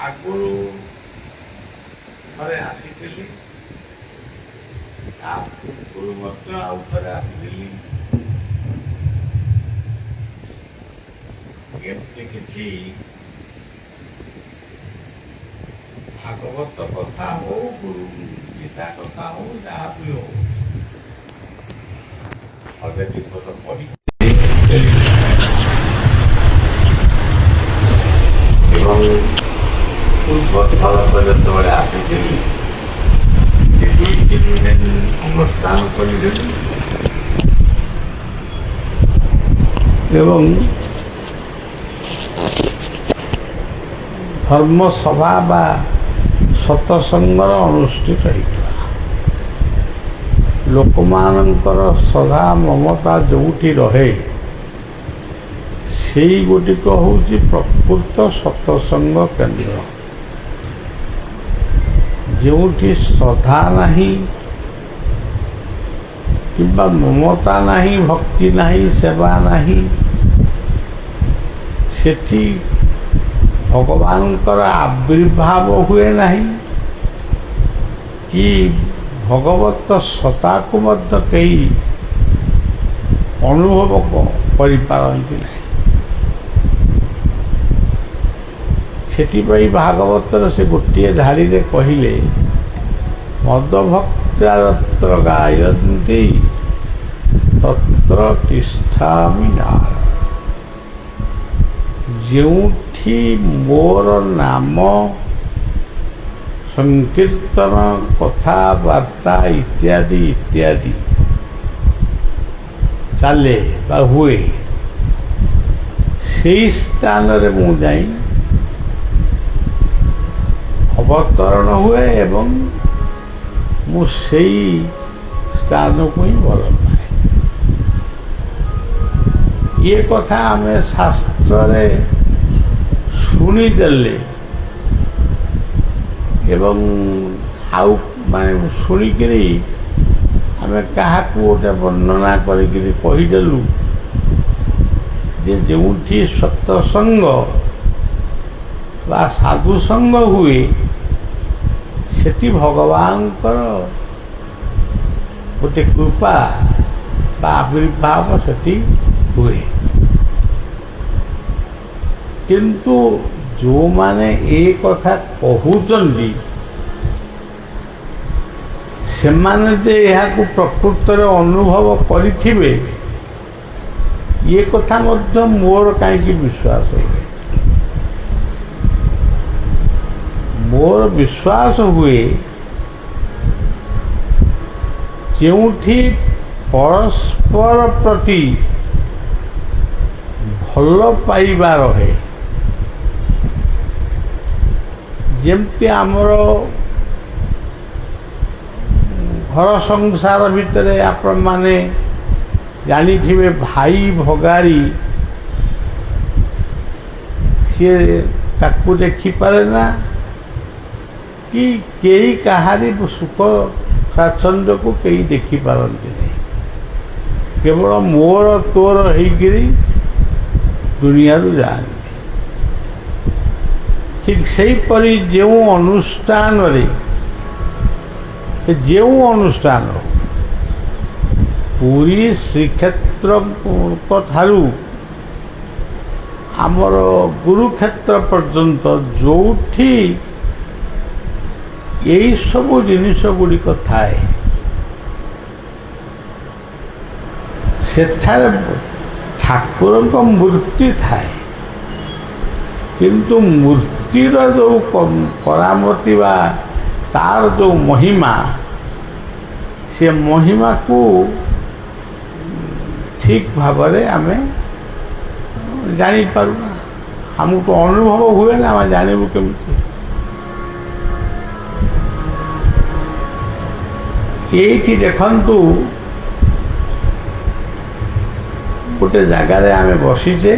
ଆଗରୁ ଥରେ ଆସିଥିଲି, ତା ପୂର୍ବରୁ ମଧ୍ୟ ଆଉ ଥରେ ଆସିଥିଲି। ଏମିତି କିଛି ଭାଗବତ କଥା ହଉ, ଗୁରୁ ଗୀତା କଥା ହଉ, ଯାହା ବି ହଉ, ଅଧେ ବିପଦ ପଡ଼ି ଏବଂ ପୂର୍ବ ଥରକ ଯେତେବେଳେ ଆସିଥିଲି, ସେ 2-3 ଦିନ ଅନୁଷ୍ଠାନ କରିଦେଲି ଏବଂ ଧର୍ମସଭା ବା ସତସଙ୍ଗର ଅନୁଷ୍ଠିତ ହୋଇଥିଲା। ଲୋକମାନଙ୍କର ଶ୍ରଦ୍ଧା ମମତା ଯେଉଁଠି ରହେ, ସେଇଗୁଡ଼ିକ ହେଉଛି ପ୍ରକୃତ ସତସଙ୍ଗ କେନ୍ଦ୍ର। ଯେଉଁଠି ଶ୍ରଦ୍ଧା ନାହିଁ କିମ୍ବା ମମତା ନାହିଁ, ଭକ୍ତି ନାହିଁ, ସେବା ନାହିଁ, ସେଠି ଭଗବାନଙ୍କର ଆବିର୍ଭାବ ହୁଏ ନାହିଁ କି ଭଗବତ ସତ୍ତାକୁ ମଧ୍ୟ କେହି ଅନୁଭବ କରିପାରନ୍ତି ନାହିଁ। ସେଥିପାଇଁ ଭାଗବତର ସେ ଗୋଟିଏ ଧାଡ଼ିରେ କହିଲେ, ମଦଭକ୍ତ୍ୟା ଯତ୍ର ଗାୟନ୍ତି ତତ୍ର ତିଷ୍ଠାମି ନାରଦ। ଯେଉଁଠି ମୋର ନାମ ସଂକୀର୍ତ୍ତନ, କଥାବାର୍ତ୍ତା ଇତ୍ୟାଦି ଇତ୍ୟାଦି ଚାଲେ ବା ହୁଏ, ସେହି ସ୍ଥାନରେ ମୁଁ ଯାଇ ଅବତରଣ ହୁଏ ଏବଂ ମୁଁ ସେଇ ସ୍ଥାନକୁ ହିଁ ଭଲ ପାଏ। ଏ କଥା ଆମେ ଶାସ୍ତ୍ରରେ ଶୁଣିଦେଲେ ଏବଂ ଆଉ ଶୁଣିକିରି ଆମେ କାହାକୁ ଗୋଟେ ବର୍ଣ୍ଣନା କରିକିରି କହିଦେଲୁ ଯେ ଯେଉଁଠି ସତ୍ସଙ୍ଗ ବା ସାଧୁସଙ୍ଗ ହୁଏ, ସେଠି ଭଗବାନଙ୍କର ଗୋଟେ କୃପା ବା ଆବିର୍ଭାବ ସେଠି ହୁଏ। କିନ୍ତୁ ଯେଉଁମାନେ ଏ କଥା କହୁଛନ୍ତି, ସେମାନେ ଯେ ଏହାକୁ ପ୍ରକୃତରେ ଅନୁଭବ କରିଥିବେ, ଏ କଥା ମଧ୍ୟ ମୋର କାହିଁକି ବିଶ୍ୱାସ ହୁଏ। ମୋର ବିଶ୍ୱାସ ହୁଏ ଯେଉଁଠି ପରସ୍ପର ପ୍ରତି ଭଲ ପାଇବା ରହେ, ଯେମିତି ଆମର ଘର ସଂସାର ଭିତରେ ଆପଣମାନେ ଜାଣିଥିବେ, ଭାଇ ଭଗାରୀ ସିଏ ତାକୁ ଦେଖିପାରେ ନା କି କେହି କାହାରି ସୁଖ ସ୍ୱାଚ୍ଛନ୍ଦ୍ୟକୁ କେହି ଦେଖିପାରନ୍ତି ନାହିଁ। କେବଳ ମୋର ତୋର ହେଇକିରି ଦୁନିଆରୁ ଯାଆନ୍ତି। ଠିକ୍ ସେହିପରି ଯେଉଁ ଅନୁଷ୍ଠାନରେ ପୁରୀ ଶ୍ରୀକ୍ଷେତ୍ରଙ୍କ ଠାରୁ ଆମର ଗୁରୁକ୍ଷେତ୍ର ପର୍ଯ୍ୟନ୍ତ ଯେଉଁଠି ଏଇ ସବୁ ଜିନିଷ ଗୁଡ଼ିକ ଥାଏ, ସେଠାରେ ଠାକୁରଙ୍କ ମୂର୍ତ୍ତି ଥାଏ, କିନ୍ତୁ ମୂର୍ତ୍ତିର ଯେଉଁ କରାମତି ବା ତାର ଯେଉଁ ମହିମା, ସେ ମହିମାକୁ ଠିକ୍ ଭାବରେ ଆମେ ଜାଣିପାରୁନା। ଆମକୁ ଅନୁଭବ ହୁଏ ନା, ଆମେ ଜାଣିବୁ କେମିତି? ଏଇଠି ଦେଖନ୍ତୁ, ଗୋଟେ ଜାଗାରେ ଆମେ ବସିଛେ,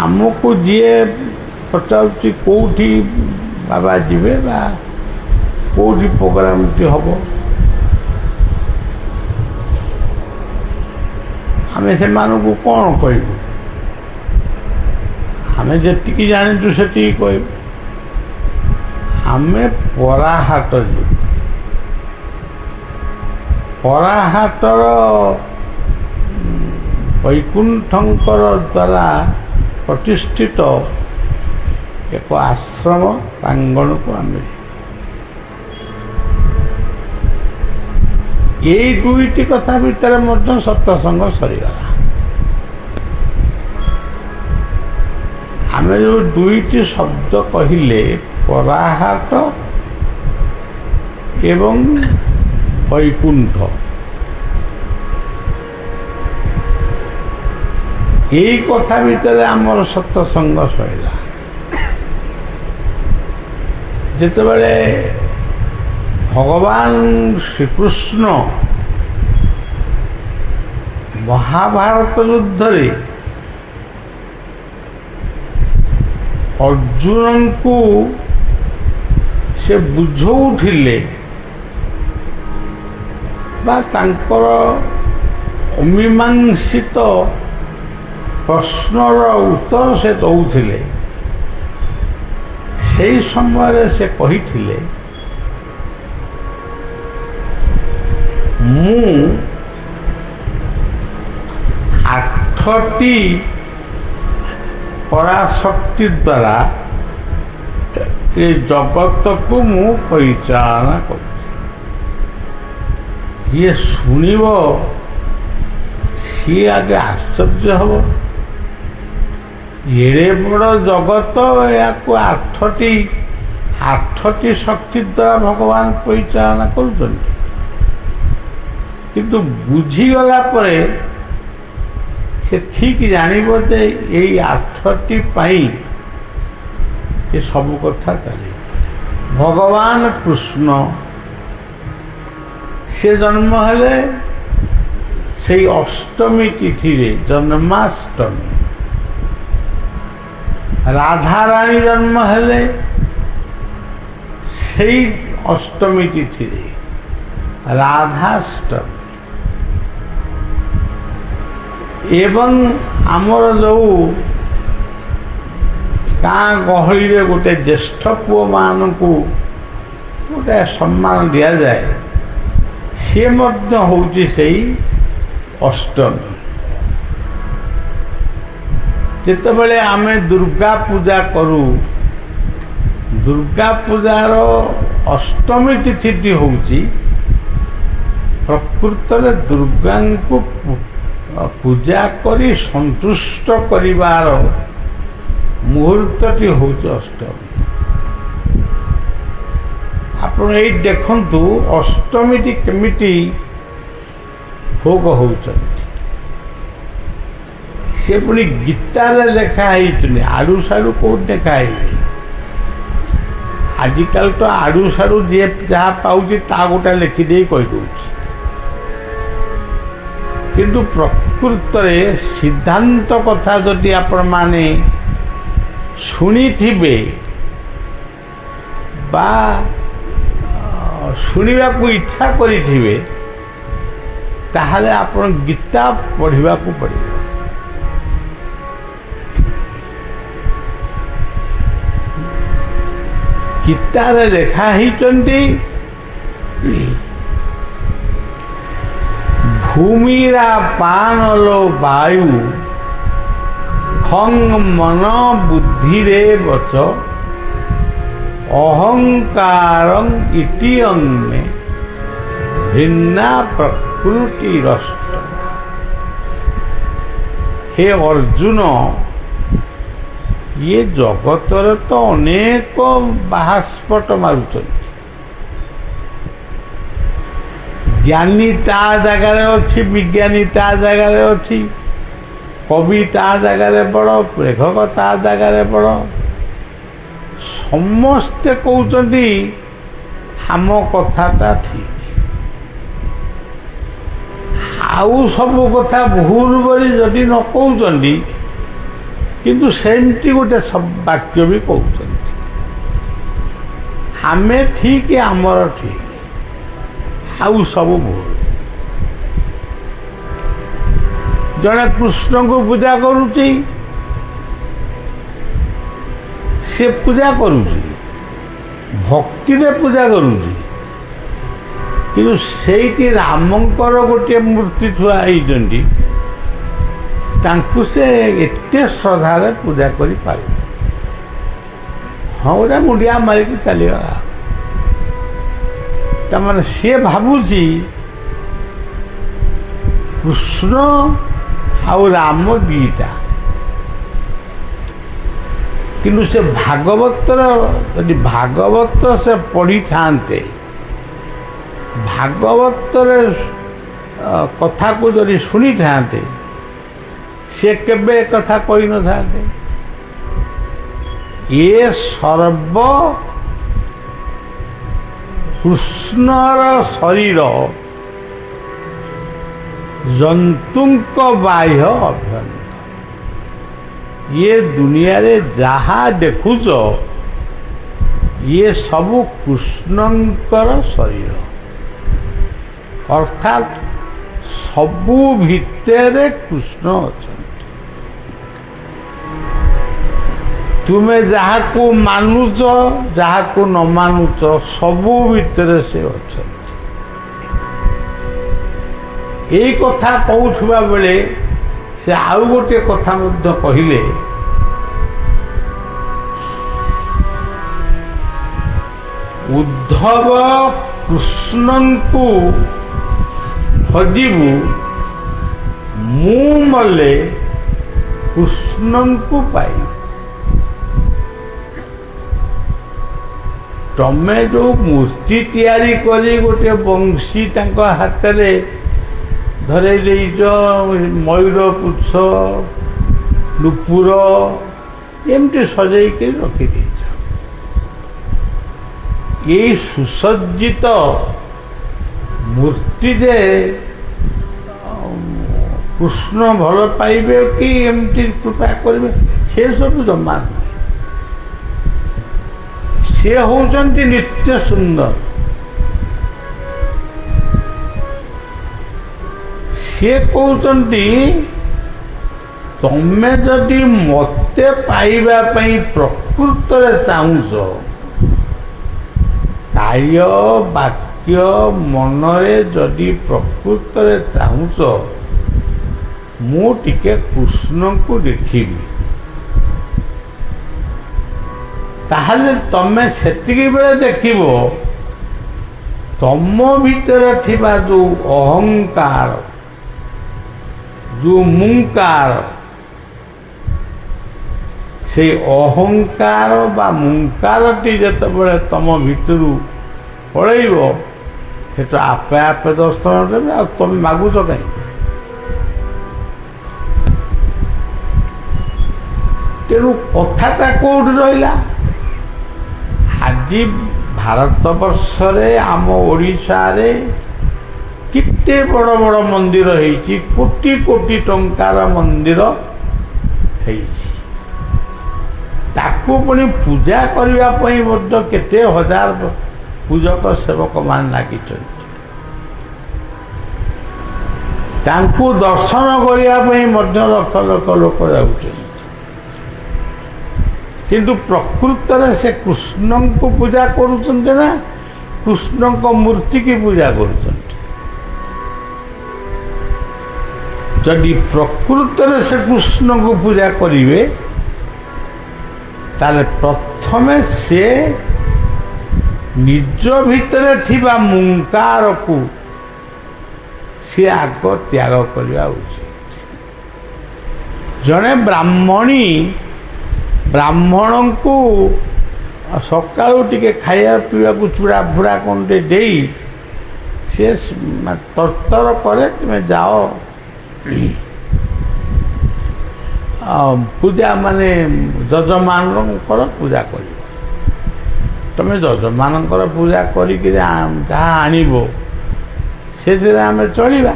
ଆମକୁ ଯିଏ ପଚାରୁଛି କେଉଁଠି ବାବା ଯିବେ ବା କେଉଁଠି ପ୍ରୋଗ୍ରାମଟି ହେବ, ଆମେ ସେମାନଙ୍କୁ କ'ଣ କହିବୁ? ଆମେ ଯେତିକି ଜାଣିଛୁ ସେତିକି କହିବୁ। ଆମେ ପରାହାଟ ଯିବୁ। ପରାହାଟର ବୈକୁଣ୍ଠଙ୍କର ଦ୍ୱାରା ପ୍ରତିଷ୍ଠିତ ଏକ ଆଶ୍ରମ ପ୍ରାଙ୍ଗଣକୁ ଆମେ ଏଇ ଦୁଇଟି କଥା ଭିତରେ ମଧ୍ୟ ସତ୍ସଙ୍ଗ ସରିଗଲା। ଆମେ ଯେଉଁ ଦୁଇଟି ଶବ୍ଦ କହିଲେ ପରାହାଟ ଏବଂ ବୈକୁଣ୍ଠ, ଏଇ କଥା ଭିତରେ ଆମର ସତ୍ସଙ୍ଗ ସରିଲା। ଯେତେବେଳେ ଭଗବାନ ଶ୍ରୀକୃଷ୍ଣ ମହାଭାରତ ଯୁଦ୍ଧରେ ଅର୍ଜୁନଙ୍କୁ ସେ ବୁଝଉଥିଲେ ବା ତାଙ୍କର ଅମୀମାଂସିତ ପ୍ରଶ୍ନର ଉତ୍ତର ସେ ଦେଉଥିଲେ, ସେହି ସମୟରେ ସେ କହିଥିଲେ, ମୁଁ 8ଟି ପରାଶକ୍ତି ଦ୍ୱାରା ଏ ଜଗତକୁ ମୁଁ ପରିଚାଳନା କରୁଛି। ଯିଏ ଶୁଣିବ ସିଏ ଆଗେ ଆଶ୍ଚର୍ଯ୍ୟ ହେବ, ଏଡ଼େ ବଡ଼ ଜଗତ, ଏହାକୁ 8ଟି ଶକ୍ତି ଦ୍ୱାରା ଭଗବାନ ପରିଚାଳନା କରୁଛନ୍ତି। କିନ୍ତୁ ବୁଝିଗଲା ପରେ ସେ ଠିକ୍ ଜାଣିବ ଯେ ଏଇ 8ଟି ପାଇଁ ଏ ସବୁ କଥା ଚାଲିବ। ଭଗବାନ କୃଷ୍ଣ ସେ ଜନ୍ମ ହେଲେ ସେଇ ଅଷ୍ଟମୀ ତିଥିରେ, ଜନ୍ମାଷ୍ଟମୀ। ରାଧାରାଣୀ ଜନ୍ମ ହେଲେ ସେଇ ଅଷ୍ଟମୀ ତିଥିରେ, ରାଧାଷ୍ଟମୀ। ଏବଂ ଆମର ଯେଉଁ ଗାଁ ଗହଳିରେ ଗୋଟେ ଜ୍ୟେଷ୍ଠ ପୁଅମାନଙ୍କୁ ଗୋଟେ ସମ୍ମାନ ଦିଆଯାଏ, ସିଏ ମଧ୍ୟ ହେଉଛି ସେଇ ଅଷ୍ଟମୀ। ଯେତେବେଳେ ଆମେ ଦୁର୍ଗା ପୂଜା କରୁ, ଦୁର୍ଗା ପୂଜାର ଅଷ୍ଟମୀ ତିଥିଟି ହେଉଛି ପ୍ରକୃତରେ ଦୁର୍ଗାଙ୍କୁ ପୂଜା କରି ସନ୍ତୁଷ୍ଟ କରିବାର ମୁହୂର୍ତ୍ତଟି ହେଉଛି ଅଷ୍ଟମୀ। ଆପଣ ଏଇ ଦେଖନ୍ତୁ ଅଷ୍ଟମୀଟି କେମିତି ଭୋଗ ହେଉଛନ୍ତି। ସେ ପୁଣି ଗୀତାରେ ଲେଖା ହେଇଛନ୍ତି, ଆଡ଼ୁ ସାଡ଼ୁ କେଉଁଠି ଲେଖା ହେଇନି। ଆଜିକାଲି ତ ଆଡ଼ୁ ସାଡ଼ୁ ଯିଏ ଯାହା ପାଉଛି ତା ଗୋଟେ ଲେଖିଦେଇ କହିଦେଉଛି। କିନ୍ତୁ ପ୍ରକୃତରେ ସିଦ୍ଧାନ୍ତ କଥା ଯଦି ଆପଣମାନେ ଶୁଣିଥିବେ ବା ଶୁଣିବାକୁ ଇଚ୍ଛା କରିଥିବେ, ତାହେଲେ ଆପଣ ଗୀତା ପଢ଼ିବାକୁ ପଡ଼ିବ। ଗୀତାରେ ଲେଖା ହେଇଛନ୍ତି, ଭୂମିରା ପାନଲୋ ବାୟୁ ଖଙ୍ଗ ମନ ବୁଦ୍ଧିରେ ବଚ ଅହଙ୍କାରଂ ଇତି ଅନ୍ନେ ଭିନ୍ନା ପ୍ରକୃତି ରଷ୍ଟ। ହେ ଅର୍ଜୁନ, ଇଏ ଜଗତରେ ତ ଅନେକ ବାହାସ୍ପଟ ମାରୁଛନ୍ତି। ଜ୍ଞାନୀ ତା ଜାଗାରେ ଅଛି, ବିଜ୍ଞାନୀ ତା ଜାଗାରେ ଅଛି, କବି ତା ଜାଗାରେ ବଡ଼, ଲେଖକ ତା ଜାଗାରେ ବଡ଼। ସମସ୍ତେ କହୁଛନ୍ତି ଆମ କଥାଟା ଠିକ୍, ଆଉ ସବୁ କଥା ଭୁଲ ବୋଲି ଯଦି ନ କହୁଛନ୍ତି, କିନ୍ତୁ ସେମିତି ଗୋଟେ ବାକ୍ୟ ବି କହୁଛନ୍ତି, ଆମେ ଠିକ୍, ଆମର ଠିକ୍, ଆଉ ସବୁ ଭୁଲ। ଜଣେ କୃଷ୍ଣଙ୍କୁ ପୂଜା କରୁଛି, ସେ ପୂଜା କରୁଛି, ଭକ୍ତିରେ ପୂଜା କରୁଛି, କିନ୍ତୁ ସେଇଠି ରାମଙ୍କର ଗୋଟିଏ ମୂର୍ତ୍ତି ଥୁଆ ହେଇଛନ୍ତି, ତାଙ୍କୁ ସେ ଏତେ ଶ୍ରଦ୍ଧାରେ ପୂଜା କରିପାରିବେ। ହଁ ଗୋଟେ ମୁଣ୍ଡିଆ ମାରିକି ଚାଲିଗଲା। ତାମାନେ ସିଏ ଭାବୁଛି କୃଷ୍ଣ ଆଉ ରାମ ଦିଟା, କିନ୍ତୁ ସେ ଭାଗବତର ଯଦି ଭାଗବତ ସେ ପଢ଼ିଥାନ୍ତେ, ଭାଗବତରେ କଥାକୁ ଯଦି ଶୁଣିଥାନ୍ତେ, ସେ କେବେ କଥା କହିନଥାନ୍ତେ। ଏ ସର୍ବ କୃଷ୍ଣର ଶରୀର ଜନ୍ତୁଙ୍କ ବାହ୍ୟ ଅଭ୍ୟନ୍ତର। ଇଏ ଦୁନିଆରେ ଯାହା ଦେଖୁଛ ଇଏ ସବୁ କୃଷ୍ଣଙ୍କର ଶରୀର, ଅର୍ଥାତ୍ ସବୁ ଭିତରେ କୃଷ୍ଣ ଅଛନ୍ତି। ତୁମେ ଯାହାକୁ ମାନୁଛ, ଯାହାକୁ ନ ମାନୁଛ, ସବୁ ଭିତରେ ସେ ଅଛନ୍ତି। ଏଇ କଥା କହୁଥିବା ବେଳେ ସେ ଆଉ ଗୋଟିଏ କଥା ମଧ୍ୟ କହିଲେ, ଉଦ୍ଧବ କୃଷ୍ଣଙ୍କୁ ଖୋଜିବୁ, ମୁଁ ମଲେ କୃଷ୍ଣଙ୍କୁ ପାଇବୁ। ତମେ ଯେଉଁ ମୂର୍ତ୍ତି ତିଆରି କରି ଗୋଟେ ବଂଶୀ ତାଙ୍କ ହାତରେ ଧରେଇ ଦେଇଛ, ମୟୂର ପୁଚ୍ଛ, ନୂପୁର ଏମିତି ସଜେଇକି ରଖିଦେଇଛ। ଏଇ ସୁସଜ୍ଜିତ ମୂର୍ତ୍ତି ଯେ କୃଷ୍ଣ ଭଲ ପାଇବେ କି ଏମିତି କୃପା କରିବେ, ସେ ସବୁ ଜମା ନୁହେଁ। ସେ ହେଉଛନ୍ତି ନିତ୍ୟ ସୁନ୍ଦର। ସେ କହୁଛନ୍ତି ତମେ ଯଦି ମୋତେ ପାଇବା ପାଇଁ ପ୍ରକୃତରେ ଚାହୁଁଛ, କାୟ ବାକ୍ୟ ମନରେ ଯଦି ପ୍ରକୃତରେ ଚାହୁଁଛ, ମୁଁ ଟିକେ କୃଷ୍ଣଙ୍କୁ ଦେଖିବି, ତାହେଲେ ତମେ ସେତିକି ବେଳେ ଦେଖିବ ତମ ଭିତରେ ଥିବା ଯେଉଁ ଅହଙ୍କାର, ଯେଉଁ ମୁଙ୍କାର, ସେଇ ଅହଙ୍କାର ବା ମୁଙ୍କାରଟି ଯେତେବେଳେ ତମ ଭିତରୁ ପଳେଇବ, ସେଟା ଆପେ ଆପେ ଦର୍ଶନ ଦେବେ। ଆଉ ତମେ ମାଗୁଛ କାହିଁକି? ତେଣୁ କଥାଟା କୋଉଠି ରହିଲା? ଆଜି ଭାରତବର୍ଷରେ, ଆମ ଓଡ଼ିଶାରେ କେତେ ବଡ଼ ବଡ଼ ମନ୍ଦିର ହେଇଛି, କୋଟି କୋଟି ଟଙ୍କାର ମନ୍ଦିର ହେଇଛି। ତାକୁ ପୁଣି ପୂଜା କରିବା ପାଇଁ ମଧ୍ୟ କେତେ ହଜାର ପୂଜକ ସେବକମାନେ ଲାଗିଛନ୍ତି। ତାଙ୍କୁ ଦର୍ଶନ କରିବା ପାଇଁ ମଧ୍ୟ ଲକ୍ଷ ଲକ୍ଷ ଲୋକ ଯାଉଛନ୍ତି। କିନ୍ତୁ ପ୍ରକୃତରେ ସେ କୃଷ୍ଣଙ୍କୁ ପୂଜା କରୁଛନ୍ତି ନା କୃଷ୍ଣଙ୍କ ମୂର୍ତ୍ତିକି ପୂଜା କରୁଛନ୍ତି? ଯଦି ପ୍ରକୃତରେ ସେ କୃଷ୍ଣଙ୍କୁ ପୂଜା କରିବେ, ତାହେଲେ ପ୍ରଥମେ ସେ ନିଜ ଭିତରେ ଥିବା ମୁଙ୍କାରକୁ ସେ ଆଗ ତ୍ୟାଗ କରିବା ଉଚିତ। ଜଣେ ବ୍ରାହ୍ମଣୀ ବ୍ରାହ୍ମଣଙ୍କୁ ସକାଳୁ ଟିକେ ଖାଇବା ପିଇବାକୁ ଚୁଡ଼ା ଫୁଡ଼ା କଣ୍ଟେ ଦେଇ ସେ ତରତର କରେ, ତୁମେ ଯାଅ ପୂଜା ମାନେ ଯଜମାନଙ୍କର ପୂଜା କରିବ। ତମେ ଯଜମାନଙ୍କର ପୂଜା କରିକି ଯାହା ଆଣିବ ସେଥିରେ ଆମେ ଚଳିବା।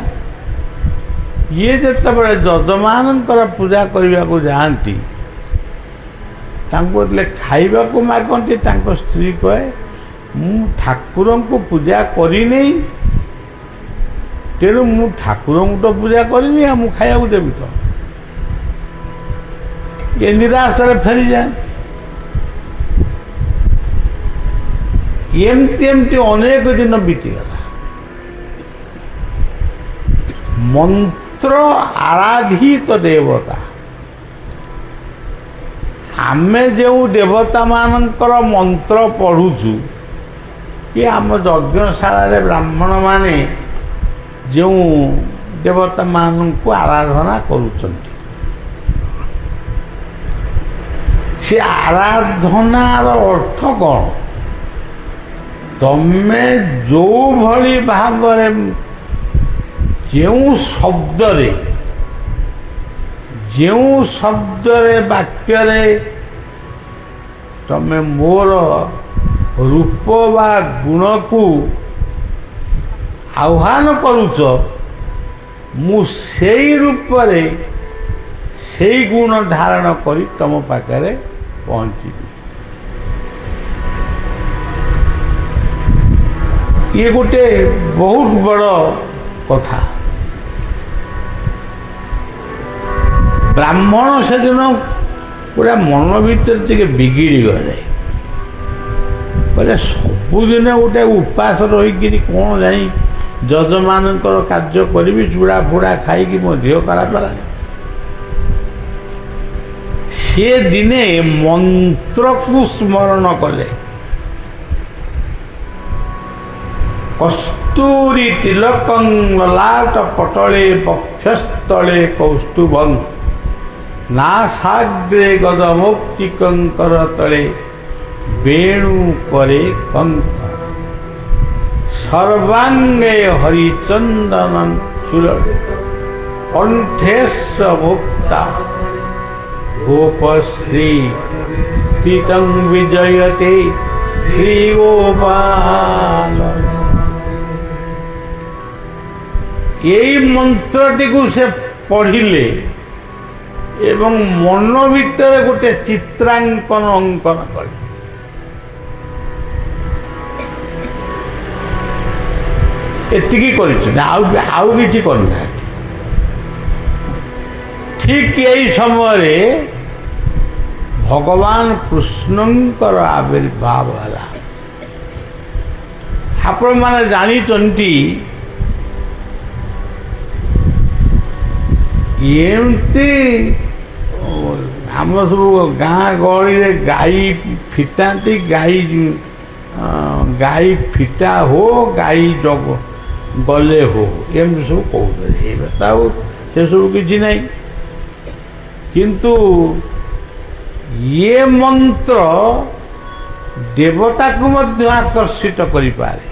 ଇଏ ଯେତେବେଳେ ଯଜମାନଙ୍କର ପୂଜା କରିବାକୁ ଯାଆନ୍ତି, ତାଙ୍କୁ ଯେତେବେଳେ ଖାଇବାକୁ ମାଗନ୍ତି, ତାଙ୍କ ସ୍ତ୍ରୀ କହେ ମୁଁ ଠାକୁରଙ୍କୁ ପୂଜା କରିନି, ତେଣୁ ମୁଁ ଠାକୁରଙ୍କୁ ତ ପୂଜା କରିନି, ଆଉ ମୁଁ ଖାଇବାକୁ ଦେବି ତ? ଏ ନିରାଶରେ ଫେରିଯାଏ। ଏମିତି ଏମିତି ଅନେକ ଦିନ ବିତିଗଲା। ମନ୍ତ୍ର ଆରାଧିତ ଦେବତା, ଆମେ ଯେଉଁ ଦେବତାମାନଙ୍କର ମନ୍ତ୍ର ପଢ଼ୁଛୁ କି ଆମ ଯଜ୍ଞଶାଳାରେ ବ୍ରାହ୍ମଣମାନେ ଯେଉଁ ଦେବତାମାନଙ୍କୁ ଆରାଧନା କରୁଛନ୍ତି, ସେ ଆରାଧନାର ଅର୍ଥ କ'ଣ? ତମେ ଯେଉଁଭଳି ଭାବରେ ଯେଉଁ ଶବ୍ଦରେ ବାକ୍ୟରେ ତମେ ମୋର ରୂପ ବା ଗୁଣକୁ ଆହ୍ୱାନ କରୁଛ, ମୁଁ ସେଇ ରୂପରେ ସେଇ ଗୁଣ ଧାରଣ କରି ତମ ପାଖରେ ପହଞ୍ଚିବି। ଇଏ ଗୋଟେ ବହୁତ ବଡ଼ କଥା। ବ୍ରାହ୍ମଣ ସେଦିନ ପୁରା ମନ ଭିତରେ ଟିକେ ବିଗିଡ଼ି ଗଲେ। କହିଲେ ସବୁଦିନ ଗୋଟେ ଉପାସ ରହିକିରି କ'ଣ ଯାଇ ଯଜମାନଙ୍କର କାର୍ଯ୍ୟ କରିବି, ଚୁଡ଼ା ଫୁଡ଼ା ଖାଇକି ମୋ ଦେହ ଖରାପ ହେଲାଣି। ସେ ଦିନେ ମନ୍ତ୍ରକୁ ସ୍ମରଣ କଲେ। କସ୍ତୁରୀ ତିଲକଂ ଲଲାଟ ପଟଳେ ବକ୍ଷସ୍ଥଳେ କୌସ୍ତୁଭଂ ନାସାଗ୍ରେ ଗଦମୌକ୍ତିକଂ କରତଳେ ବେଣୁ করে কঙ্ক সর্বাঙ্গে হরিচন্দনং সুলভ কণ্ঠেস্ব ভোক্তা গোপশ্রী তীতং বিজয়তে শ্রী গোপাল। এই মন্ত্রটিକୁ ସେ ପଢ଼ିଲେ ଏବଂ ମନ ଭିତରେ ଗୋଟେ ଚିତ୍ରାଙ୍କନ ଅଙ୍କନ କଲେ। ଏତିକି କରିଛନ୍ତି, ଆଉ କିଛି କରିନାହାନ୍ତି। ଠିକ୍ ଏଇ ସମୟରେ ଭଗବାନ କୃଷ୍ଣଙ୍କର ଆବିର୍ଭାବ ହେଲା। ଆପଣମାନେ ଜାଣିଛନ୍ତି ଏମିତି ଆମ ସବୁ ଗାଁ ଗହଳିରେ ଗାଈ ଫିଟାନ୍ତି, ଗାଈ ଫିଟା ହୋ ଗାଈ ଗଲେ ହୋ, ଏମିତି ସବୁ କହୁଛନ୍ତି। ଏବେ ତ ଆଉ ସେସବୁ କିଛି ନାହିଁ। କିନ୍ତୁ ଇଏ ମନ୍ତ୍ର ଦେବତାକୁ ମଧ୍ୟ ଆକର୍ଷିତ କରିପାରେ।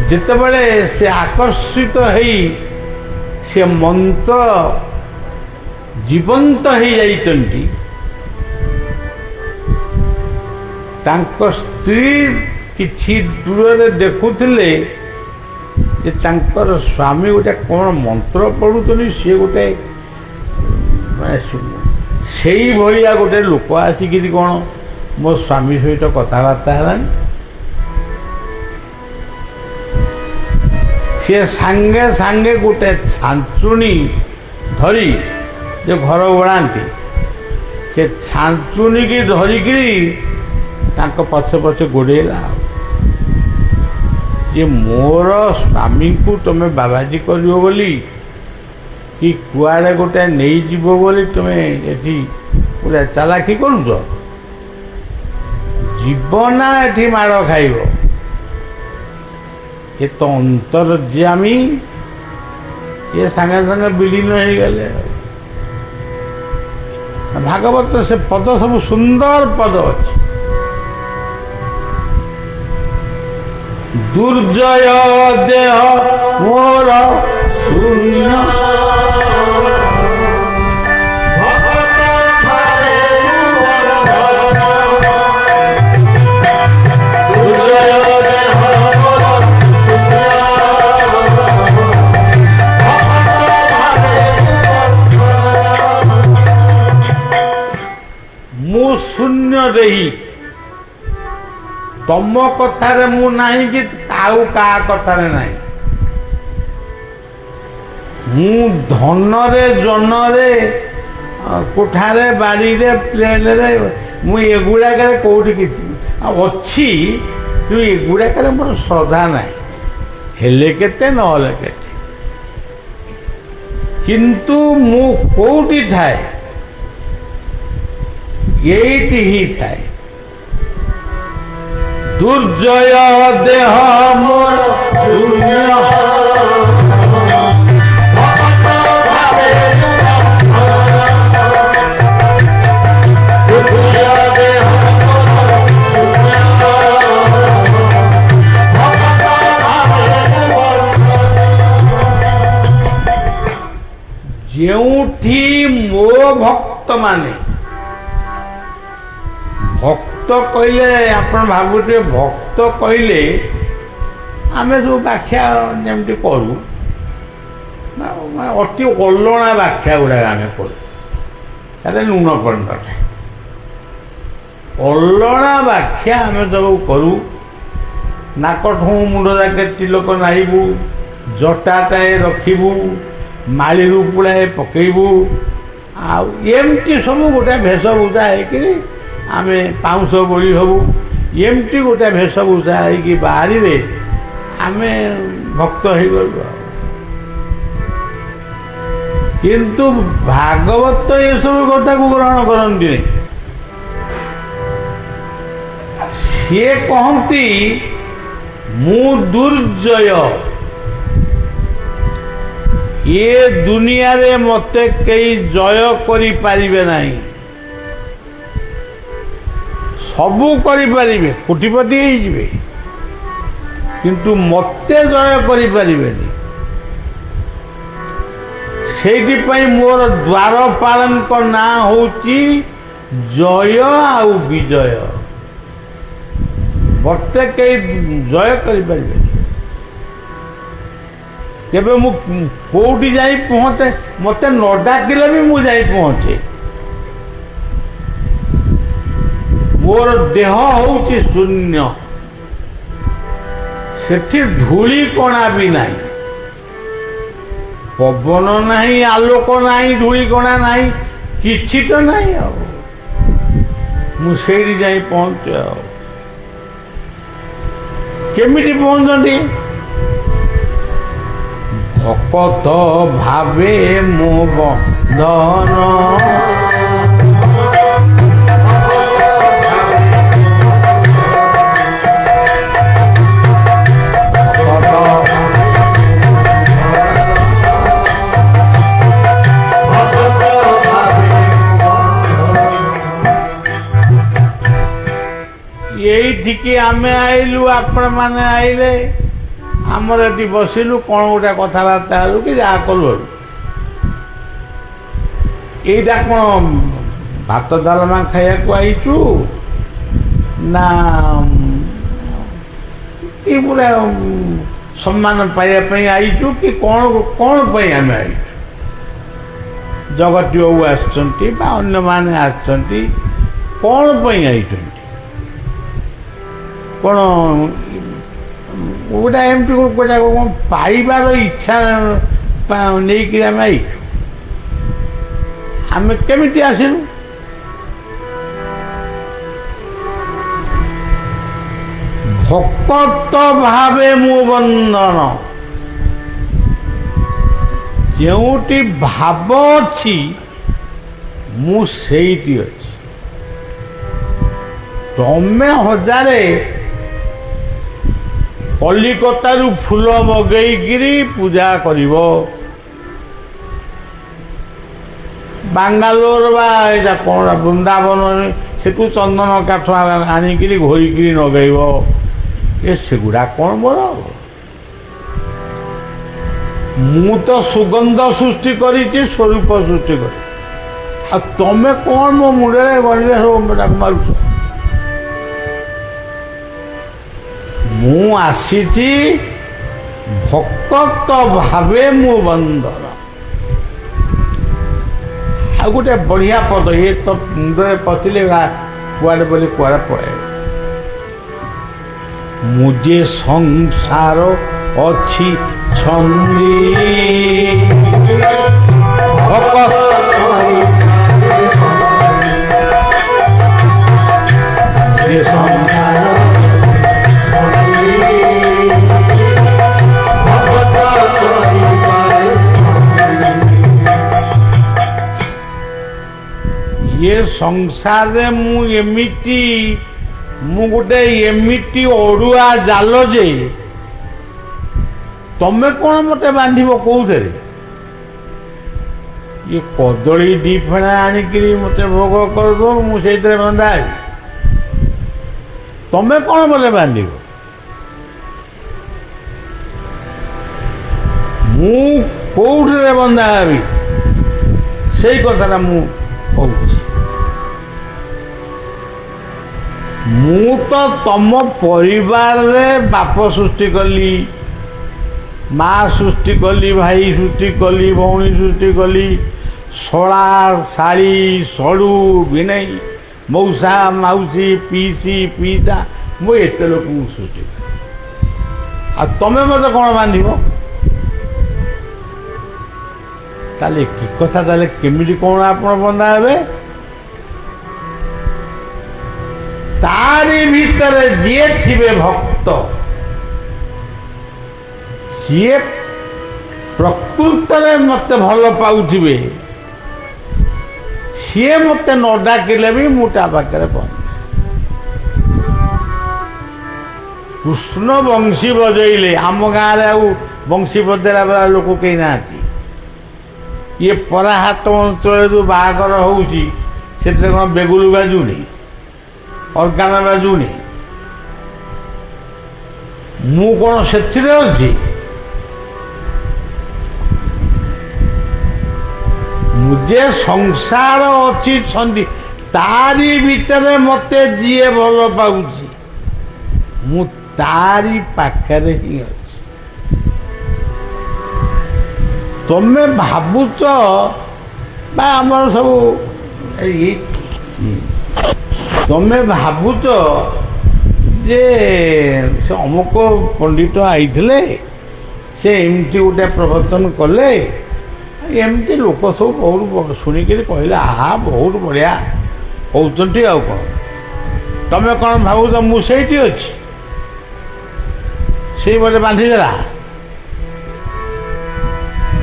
ଯେତେବେଳେ ସେ ଆକର୍ଷିତ ହେଇ ସେ ମନ୍ତ୍ର ଜୀବନ୍ତ ହେଇଯାଇଛନ୍ତି, ତାଙ୍କ ସ୍ତ୍ରୀ କିଛି ଦୂରରେ ଦେଖୁଥିଲେ ଯେ ତାଙ୍କର ସ୍ୱାମୀ ଗୋଟେ କ'ଣ ମନ୍ତ୍ର ପଢ଼ୁଛନ୍ତି, ସିଏ ଗୋଟେ ସେଇଭଳିଆ ଗୋଟେ ଲୋକ ଆସିକିରି କ'ଣ ମୋ ସ୍ୱାମୀ ସହିତ କଥାବାର୍ତ୍ତା ହେଲାଣି। ସେ ସାଙ୍ଗେ ସାଙ୍ଗେ ଗୋଟେ ଛାଞ୍ଚୁଣି ଧରି ଯେ ଘର ଓଳାନ୍ତି, ସେ ଛାଞ୍ଚୁଣିକି ଧରିକିରି ତାଙ୍କ ପଛେ ପଛେ ଗୋଡ଼େଇଲା ଯେ ମୋର ସ୍ୱାମୀଙ୍କୁ ତମେ ବାବାଜୀ କରିବ ବୋଲି କି କୁଆଡ଼େ ଗୋଟେ ନେଇଯିବ ବୋଲି ତମେ ଏଠି ପୁରା ଚାଲାକି କରୁଛ, ଯିବ ନା ଏଠି ମାଡ଼ ଖାଇବ। ଏ ତ ଅନ୍ତର୍ଯାମୀ, ଏ ସାଙ୍ଗେ ସାଙ୍ଗେ ବିଲୀନ ହେଇଗଲେ। ଭାଗବତ ସେ ପଦ ସବୁ ସୁନ୍ଦର ପଦ ଅଛି। ଦୁର୍ଜୟ ଦେହ ମୋର ଶୂନ୍ୟ ମୁଁ ଶୂନ୍ୟ ଦେଇ ତମ କଥାରେ ମୁଁ ନାହିଁ କି ଆଉ କାହା କଥାରେ ନାହିଁ। ମୁଁ ଧନରେ ଜନରେ କୋଠାରେ ବାଡ଼ିରେ ପ୍ଲେନରେ ମୁଁ ଏଗୁଡ଼ାକରେ କୋଉଠି କିଛି ଅଛି, କିନ୍ତୁ ଏଗୁଡ଼ାକରେ ମୋର ଶ୍ରଦ୍ଧା ନାହିଁ। ହେଲେ କେତେ ନହେଲେ କେତେ, କିନ୍ତୁ ମୁଁ କୋଉଠି ଥାଏ, ଏଇଠି ହିଁ ଥାଏ। ଦୁର୍ଜୟ ଦେହ ମୋର ଶୂନ୍ୟ, ଯେଉଁଠି ମୋ ଭକ୍ତ ମାନେ, ଭକ୍ତ କହିଲେ ଆପଣ ଭାବୁଥିବେ ଭକ୍ତ କହିଲେ ଆମେ ସବୁ ବ୍ୟାଖ୍ୟା ଯେମିତି କରୁ, ଅତି ଅଲଣା ବ୍ୟାଖ୍ୟା ଗୁଡ଼ାକ ଆମେ କରୁ, ତାହେଲେ ଲୁଣ ପର୍ଯ୍ୟନ୍ତ ଥାଏ। ଅଲଣା ବ୍ୟାଖ୍ୟା ଆମେ ସବୁ କରୁ। ନାକଠୁ ମୁଣ୍ଡ ଯାକେ ତିଲକ ନାଇବୁ, ଜଟାଟାଏ ରଖିବୁ, ମାଳିରୁ ପୁଳାଏ ପକେଇବୁ, ଆଉ ଏମିତି ସବୁ ଗୋଟେ ଭେଷଭୂଷା ହେଇକିରି ଆମେ ପାଉଁଶ ବୋଳି ହବୁ, ଏମିତି ଗୋଟେ ଭେଷଭୂଷା ହେଇକି ବାହାରିଲେ ଆମେ ଭକ୍ତ ହେଇଗଲୁ। କିନ୍ତୁ ଭାଗବତ ଏସବୁ କଥାକୁ ଗ୍ରହଣ କରନ୍ତିନି। ସିଏ କହନ୍ତି ମୁଁ ଦୁର୍ଜୟ, ଏ ଦୁନିଆରେ ମତେ କେହି ଜୟ କରିପାରିବେ ନାହିଁ। ସବୁ କରିପାରିବେ, କୋଟିପତି ହେଇଯିବେ, କିନ୍ତୁ ମତେ ଜୟ କରିପାରିବେନି। ସେଇଥିପାଇଁ ମୋର ଦ୍ୱାରପାଳଙ୍କ ନାଁ ହଉଛି ଜୟ ଆଉ ବିଜୟ। ମତେ କେହି ଜୟ କରିପାରିବେନି। କେବେ ମୁଁ କୋଉଠି ଯାଇ ପହଞ୍ଚେ, ମତେ ନ ଡାକିଲେ ବି ମୁଁ ଯାଇ ପହଞ୍ଚେ। ମୋର ଦେହ ହଉଛି ଶୂନ୍ୟ, ସେଠି ଧୂଳି କଣା ବି ନାହିଁ, ପବନ ନାହିଁ, ଆଲୋକ ନାହିଁ, ଧୂଳି କଣା ନାହିଁ, କିଛି ତ ନାହିଁ। ଆଉ ମୁଁ ସେଇଠି ଯାଇ ପହଞ୍ଚେ। ଆଉ କେମିତି ପହଞ୍ଚନ୍ତି? ଭକତ ଭାବେ ମୋ ବନ୍ଧନ, ଏଇଠିକି ଆମେ ଆଇଲୁ, ଆପଣ ମାନେ ଆଇଲେ, ଆମର ଏଠି ବସିଲୁ, କ'ଣ ଗୋଟେ କଥାବାର୍ତ୍ତା ହେଲୁ କି ଯାହା କଲୁ। ଏଇଟା କ'ଣ ଭାତ ଡାଲମା ଖାଇବାକୁ ଆଇଛୁ ନା କି ପୁରା ସମ୍ମାନ ପାଇବା ପାଇଁ ଆଇଛୁ କି କ'ଣ ପାଇଁ ଆମେ ଆଇଛୁ? ଜଗତୀ ବାବୁ ଆସିଛନ୍ତି ବା ଅନ୍ୟମାନେ ଆସିଛନ୍ତି, କ'ଣ ପାଇଁ ଆଇଛନ୍ତି? କ'ଣ ଗୋଟା ଏମିତି ଗୋଟେ ପାଇବାର ଇଚ୍ଛା ନେଇକିରି ଆମେ ଆଇଛୁ? ଆମେ କେମିତି ଆସିଲୁ? ଭକତ ଭାବେ ମୁଁ ବନ୍ଦନ, ଯେଉଁଠି ଭାବ ଅଛି ମୁଁ ସେଇଠି ଅଛି। ତମେ ହଜାରେ କଲିକତାରୁ ଫୁଲ ମଗେଇକିରି ପୂଜା କରିବ, ବାଙ୍ଗାଲୋର ବା ଏଇଟା କ'ଣ ବୃନ୍ଦାବନ ସେଠୁ ଚନ୍ଦନ କାଠ ଆଣିକିରି ଘୋରିକିରି ଲଗେଇବ, ସେଗୁଡ଼ା କ'ଣ ମୋର? ମୁଁ ତ ସୁଗନ୍ଧ ସୃଷ୍ଟି କରିଛି, ସ୍ୱରୂପ ସୃଷ୍ଟି କରିଛି। ଆଉ ତମେ କ'ଣ ମୋ ମୁଣ୍ଡରେ ଗଣିଲେ ସବୁ ମାରୁଛ? ମୁଁ ଆସିଛି ଭକତ ଭାବେ ମୁଁ ବନ୍ଦନ। ଆଉ ଗୋଟେ ବଢିଆ ପଦ, ଇଏ ତ ମୁଣ୍ଡରେ ପଶିଲେ କୁଆଡ଼େ ବୋଲି କୁଆଡ଼େ ପଳାଏ। ମୁଁ ଯେ ସଂସାର ଅଛି ଛନ୍ଦି, ये संसार रे मु गोटे एमिटी ओडुआ जाल जे तमे कौन मते बांधिबो कोउथे ये कदली दी फेणा आनिकी मते भोग कर दो मु सेइतरे बंधा तमे कौन मते बांधिबो मु कोउठे बंधा हेबी से कथा मु कहूँ मु तो तम परिवार रे बाप सृष्टि कली माँ सृष्टि कली भाई सृष्टि कली भौणी सृष्टि कली शला शाड़ी सड़ू भिनई मौसा मौसी पीसी पीता मु एत लोक सृष्टि आ तमें मत कौन बांध ताले कि कथा ताले केमिति कौन आपण बंधा हेबे तारी भीतर जी थिबे भक्त सी प्रकृत मत भल पाउथिबे सी मत न डाकिले भी मुटा पाखे पहुंचे कृष्ण बंशी बजैले आम गाँव आउ बंशी बजेला बेला लोक कहीं ना ये पराहाट अंचल जो बाहागर होउची सेते कोन बेगुलु बाजुनी अर्गान बाजुनी मु कोन सेथिरे अछि मुझे संसार अच्छी छंदी तारी भीतर मते जीए भल पाउची मु तारी पाखरे ही अछि तमे भावुच आमर सब तमे भावुच जे से अमुक पंडित आईथिले से एमती गोटे प्रवचन कले एमती लोक सब बहुत शुणिक कहले आहा बहुत बढ़िया कहते आउ कौन तमें कौन भावुच मुझे अच्छी से बोले बांधिदेला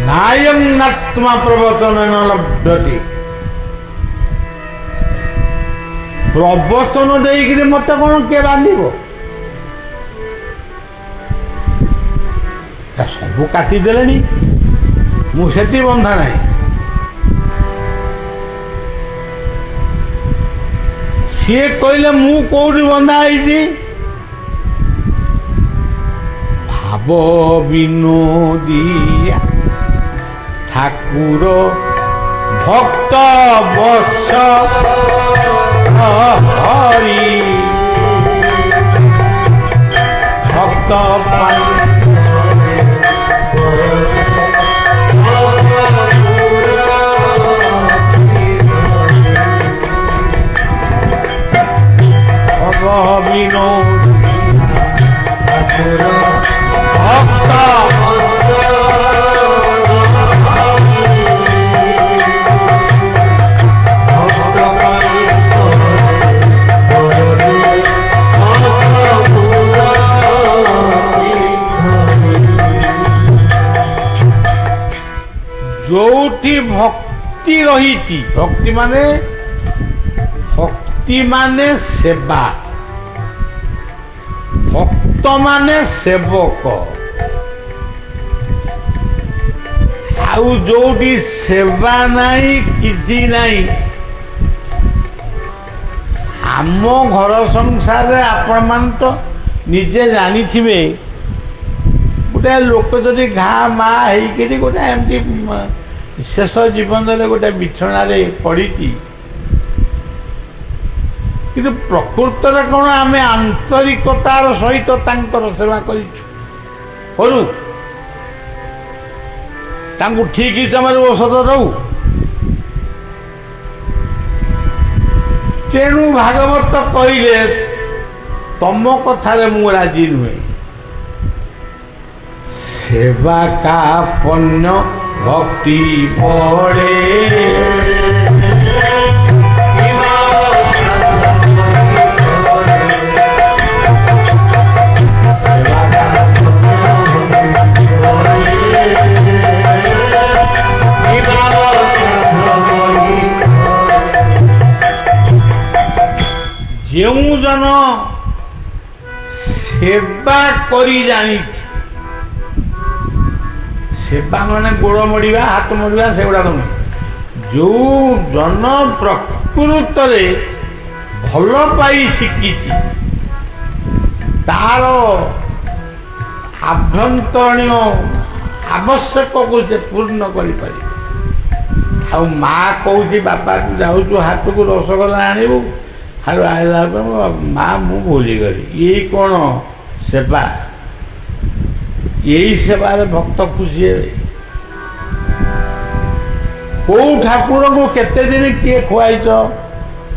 नायम नात्मा प्रवचन न लभ्यति प्रवचन देकर मत कौन किए बांध सब काटिदेले मुझे बंधा ना सी कहले मु कौटी बंधा है भाव विनोदिया ठाकुर भक्त बत्स हरि भक्त विनोद भक्त जोठी भक्ति रही भक्ति माने सेवा भक्त माने सेवक आउ जोटी सेवा नहीं किसी नहीं आम घर संसार आपण मान तो निजे जानी थिबे गोटे लोक जदि घा मा होकर गोटे एमती शेष जीवन गोटे बिछणारे पड़ी किंतु प्रकृत कौन आम आंतरिकतार सहित तांकर सेवा करू ठीक समय औषध दऊ तेणु भागवत कहले तम कथारे मु राजी नुहे सेवा का पुण्य भक्ति पड़े ଯେଉଁ ଜନ ସେବା କରି ଜାଣିଛି, ସେବା ମାନେ ଗୋଡ଼ ମୋଡ଼ିବା ହାତ ମୋଡ଼ିବା ସେଗୁଡ଼ାକ ନୁହେଁ, ଯେଉଁ ଜନ ପ୍ରକୃତରେ ଭଲ ପାଇ ଶିଖିଛି ତାର ଆଭ୍ୟନ୍ତରୀଣ ଆବଶ୍ୟକକୁ ସେ ପୂର୍ଣ୍ଣ କରିପାରିବ। ଆଉ ମା କହୁଛି ବାପାକୁ ଯାଉଛୁ ହାଟକୁ ରସଗୋଲା ଆଣିବୁ, ହାଡ଼ୁ ଆଣିଲା ମା ମୁଁ ଭୁଲିଗଲି, ଏଇ କ'ଣ ସେବା? ଏଇ ସେବାରେ ଭକ୍ତ ଖୁସି ହେବେ। କୋଉ ଠାକୁରଙ୍କୁ କେତେ ଦିନ କିଏ ଖୁଆଇଛ?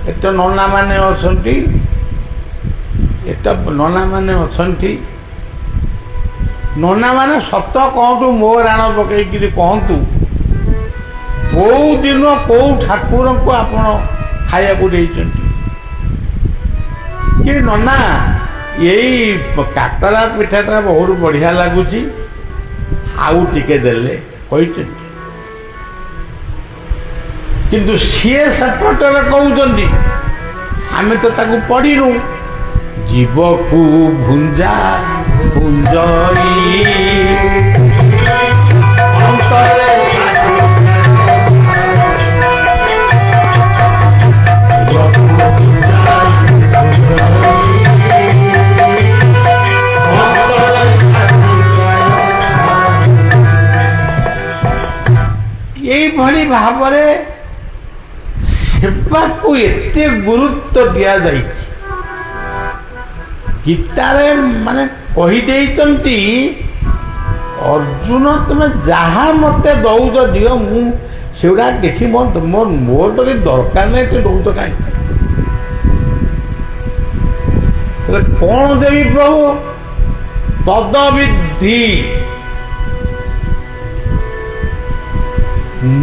ଏତ ନନାମାନେ ଅଛନ୍ତି, ଏତ ନନାମାନେ ଅଛନ୍ତି। ନନାମାନେ ସତ କହନ୍ତୁ, ମୋ ରାଣ ପକେଇକିରି କହନ୍ତୁ, କୋଉ ଦିନ କୋଉ ଠାକୁରଙ୍କୁ ଆପଣ ଖାଇବାକୁ ଦେଇଛନ୍ତି? କି ନନା ଏଇ କାକରା ପିଠାଟା ବହୁତ ବଢ଼ିଆ ଲାଗୁଛି, ଆଉ ଟିକେ ଦେଲେ କହିଛନ୍ତି? କିନ୍ତୁ ସିଏ ସେପଟରେ କହୁଛନ୍ତି ଆମେ ତ ତାକୁ ପଢ଼ିନୁ, ଜୀବକୁ ଭୁଞ୍ଜା ଭୁଞ୍ଜଇ ଅନ୍ତରେ ଏଇଭଳି ଭାବରେ ସେବାକୁ ଏତେ ଗୁରୁତ୍ୱ ଦିଆଯାଇଛି। ଗୀତାରେ ମାନେ କହିଦେଇଛନ୍ତି, ଅର୍ଜୁନ ତମେ ଯାହା ମତେ ଦଉଛ ଦିଅ, ମୁଁ ସେଗୁଡ଼ା କିଛି ମୋର ତ କିଛି ଦରକାର ନାହିଁ, ତୁ ଦଉଛ କାହିଁକି? କଣ ଦେବି ପ୍ରଭୁ? ତଦବିଧି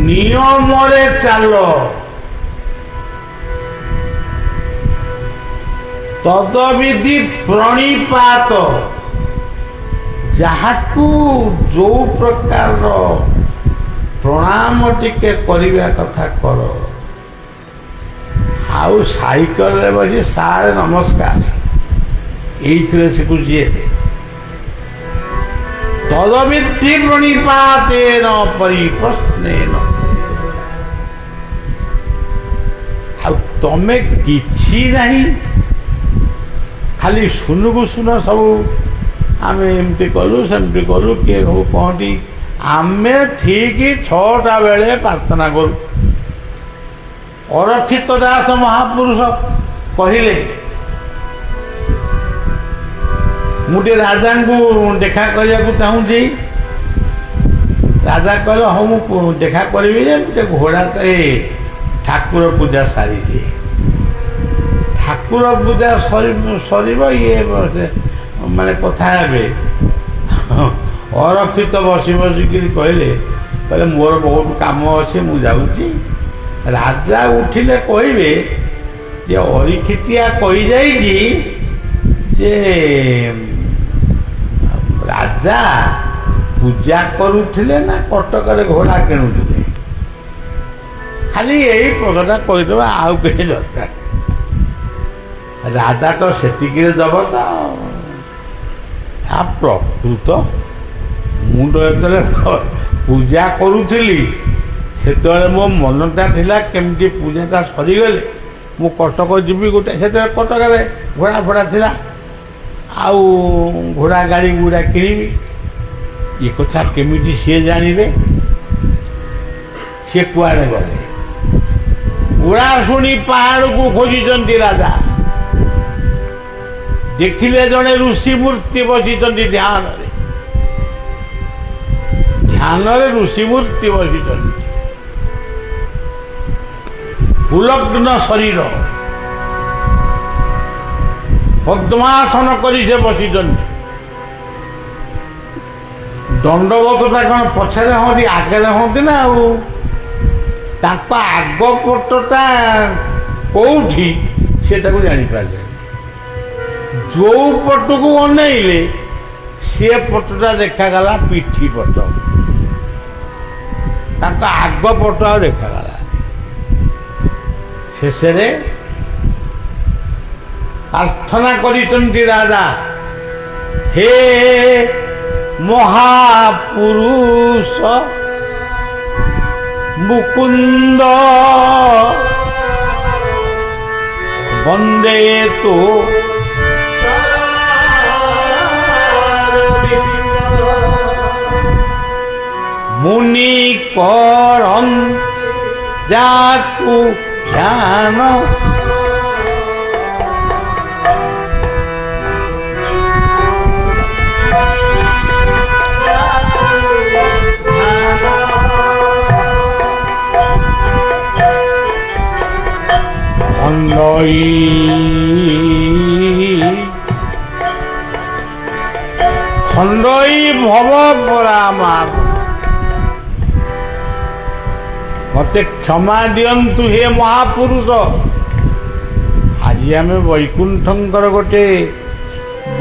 ନିୟମରେ ଚାଲ, ତଦବିଧି ପ୍ରଣିପାତ, ଯାହାକୁ ଯୋଉ ପ୍ରକାରର ପ୍ରଣାମ ଟିକେ କରିବା କଥା କର। ଆଉ ସାଇକେଲରେ ବସି ସାର୍ ନମସ୍କାର ଏଇଥିରେ ଶିଖୁଛି। ତଦବିଧି ପ୍ରଣିପାତେନ ପରିପ୍ରଶ୍ନେନ। ଆଉ ତମେ କିଛି ନାହିଁ, ଖାଲି ଶୁନୁକୁ ଶୁନ ସବୁ ଆମେ ଏମିତି କଲୁ ସେମିତି କଲୁ। କିଏ କହନ୍ତି ଆମେ ଠିକ 6ଟା ବେଳେ ପ୍ରାର୍ଥନା କରୁ। ଅରକ୍ଷିତ ଦାସ ମହାପୁରୁଷ କହିଲେ, ମୁଁ ଟିକେ ରାଜାଙ୍କୁ ଦେଖା କରିବାକୁ ଚାହୁଁଛି। ରାଜା କହିଲେ ହଉ ମୁଁ ଦେଖା କରିବି ଯେ ଟିକେ ଘୋଡ଼ାଟେ ଠାକୁର ପୂଜା ସାରିଦିଏ। ଠାକୁର ପୂଜା ସରିବ, ଇଏ ମାନେ କଥା ହେବେ। ଅରକ୍ଷିତ ବସି ବସିକିରି କହିଲେ ମୋର ବହୁତ କାମ ଅଛି, ମୁଁ ଯାଉଛି। ରାଜା ଉଠିଲେ କହିବେ ଯେ ଅରିକ୍ଷିତିଆ କହିଯାଇଛି ଯେ ରାଜା ପୂଜା କରୁଥିଲେ ନା କଟକରେ ଘୋଡ଼ା କିଣୁଥିଲେ? ଖାଲି ଏଇ ପଦଟା କହିଦେବା, ଆଉ କିଛି ଦରକାର। ରାଜା ତ ସେତିକିରେ ଦବ ତ। ପ୍ରକୃତ ମୁଁ ତ ଯେତେବେଳେ ପୂଜା କରୁଥିଲି ସେତେବେଳେ ମୋ ମନଟା ଥିଲା କେମିତି ପୂଜାଟା ସରିଗଲେ ମୁଁ କଟକ ଯିବି। ଗୋଟେ ସେତେବେଳେ କଟକରେ ଘୋଡ଼ା ଫୋଡ଼ା ଥିଲା, ଆଉ ଘୋଡ଼ା ଗାଡ଼ି ଗୁଡ଼ା କିଣିବି। ଏ କଥା କେମିତି ସିଏ ଜାଣିବେ? ସିଏ କୁଆଡ଼େ ଗଲେ? ଉଡ଼ା ଶୁଣି ପାହାଡ଼କୁ ଖୋଜିଛନ୍ତି ରାଜା। ଦେଖିଲେ ଜଣେ ଋଷି ମୂର୍ତ୍ତି ବସିଛନ୍ତି ଧ୍ୟାନରେ। ଧ୍ୟାନରେ ଋଷି ମୂର୍ତ୍ତି ବସିଛନ୍ତି, ଉଲଗ୍ନ ଶରୀର, ପଦ୍ମାସନ କରି ସେ ବସିଛନ୍ତି। ଦଣ୍ଡବତଟା କ'ଣ ପଛରେ ହୁଅନ୍ତି ଆଗରେ ହୁଅନ୍ତି ନା? ଆଉ ତାଙ୍କ ଆଗ ପଟଟା କୋଉଠି ସେଟାକୁ ଜାଣିପାରିଲେ। ଯୋଉ ପଟକୁ ଅନେଇଲେ ସେ ପଟଟା ଦେଖାଗଲା ପିଠି ପଟ, ତାଙ୍କ ଆଗ ପଟ ଆଉ ଦେଖାଗଲା। ଶେଷରେ ପ୍ରାର୍ଥନା କରିଛନ୍ତି ରାଜା, ହେ ମହାପୁରୁଷ ମୁକୁନ୍ଦ ବନ୍ଦେ ତୋ মুনি করন যাকু ধ্যান খণ্ডই খণ্ডই ভব পরামার মতে ক্ষমা দিয়ন্তু হে মহাপুরুষ। ଆଜି ଆମେ ବୈକୁଣ୍ଠଙ୍କର ଗୋଟେ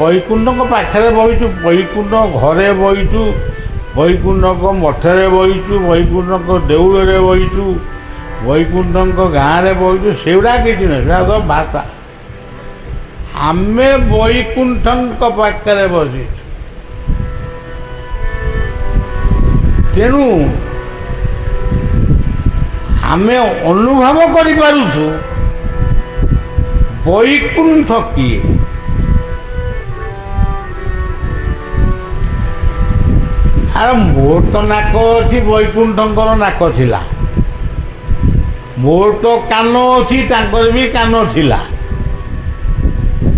ବୈକୁଣ୍ଠଙ୍କ ପାଖରେ ବହିଛୁ, ବୈକୁଣ୍ଠ ଘରେ ବହିଛୁ, ବୈକୁଣ୍ଠଙ୍କ ମଠରେ ବହିଛୁ, ବୈକୁଣ୍ଠଙ୍କ ଦେଉଳରେ ବହିଛୁ, ବୈକୁଣ୍ଠଙ୍କ ଗାଁରେ ବହିଛୁ। ସେଗୁଡ଼ା କିଛି ନୁହେଁ, ସେଗୁଡ଼ା ସବୁ ଭାଷା। ଆମେ ବୈକୁଣ୍ଠଙ୍କ ପାଖରେ ବସିଛୁ। ତେଣୁ ଆମେ ଅନୁଭବ କରିପାରୁଛୁ ବୈକୁଣ୍ଠ କିଏ। ଆରେ ମୋର ତ ନାକ ଅଛି, ବୈକୁଣ୍ଠଙ୍କର ନାକ ଥିଲା। ମୋର ତ କାନ ଅଛି, ତାଙ୍କର ବି କାନ ଥିଲା।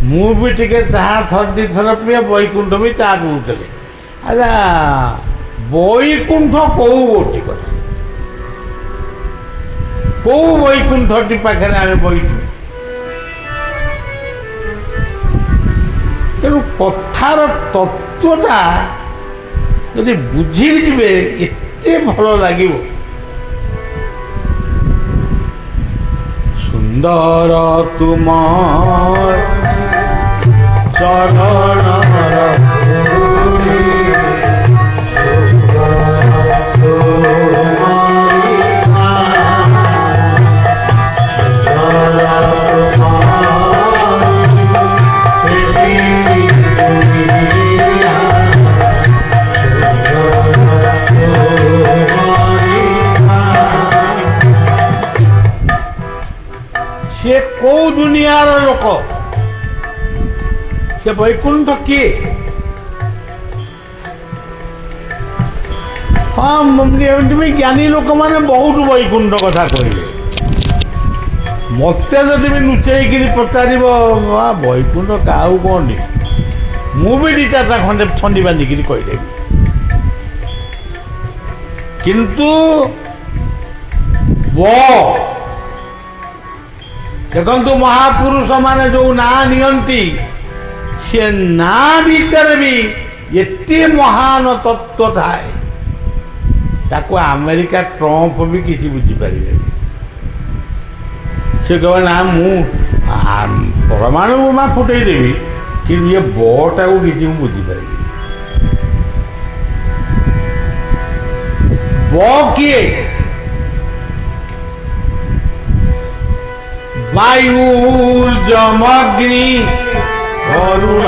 ମୁଁ ବି ଟିକେ ଚାହା ଥର ଦି ଥର ପିଏ, ବୈକୁଣ୍ଠ ବି ଚାହା ପିଉଥିଲେ। ଆଚ୍ଛା ବୈକୁଣ୍ଠ କୋଉ ଗୋଟି କଥା, କୋଉ ବୈକୁଣ୍ଠଟି ପାଖରେ ଆମେ ବହିଛୁ? ତେଣୁ କଥାର ତତ୍ତ୍ୱଟା ଯଦି ବୁଝିଯିବେ ଏତେ ଭଲ ଲାଗିବ। ସୁନ୍ଦର ତୁମ ଚରଣର ସେ କୋଉ ଦୁନିଆର ଲୋକ, ସେ ବୈକୁଣ୍ଠ କିଏ? ହଁ ଏମିତି ବି ଜ୍ଞାନୀ ଲୋକମାନେ ବହୁତ ବୈକୁଣ୍ଠ କଥା କହିଲେ। ମତେ ଯଦି ବି ଲୁଚେଇକିରି ପଚାରିବ ବୈକୁଣ୍ଠ କାହାକୁ କହନ୍ତି, ମୁଁ ବି ଦି ଚାରିଟା ଖଣ୍ଡେ ଛଣ୍ଡି ବାନ୍ଧିକିରି କହିଦେବି। କିନ୍ତୁ ଦେଖନ୍ତୁ ମହାପୁରୁଷ ମାନେ ଯୋଉ ନାଁ ନିଅନ୍ତି, ସେ ନାଁ ଭିତରେ ବି ଏତେ ମହାନ ତତ୍ତ୍ୱ ଥାଏ, ତାକୁ ଆମେରିକା ଟ୍ରମ୍ପ ବି କିଛି ବୁଝିପାରିବେନି। ସେ କହିବ ନା ମୁଁ ପରମାଣୁ ବୋମା ଫୁଟେଇଦେବି, କିନ୍ତୁ ଇଏ ବଟାକୁ କିଛି ମୁଁ ବୁଝିପାରିବିନି। କିଏ? ବାୟୁର୍ଜମଗ୍ନି କରୁଣ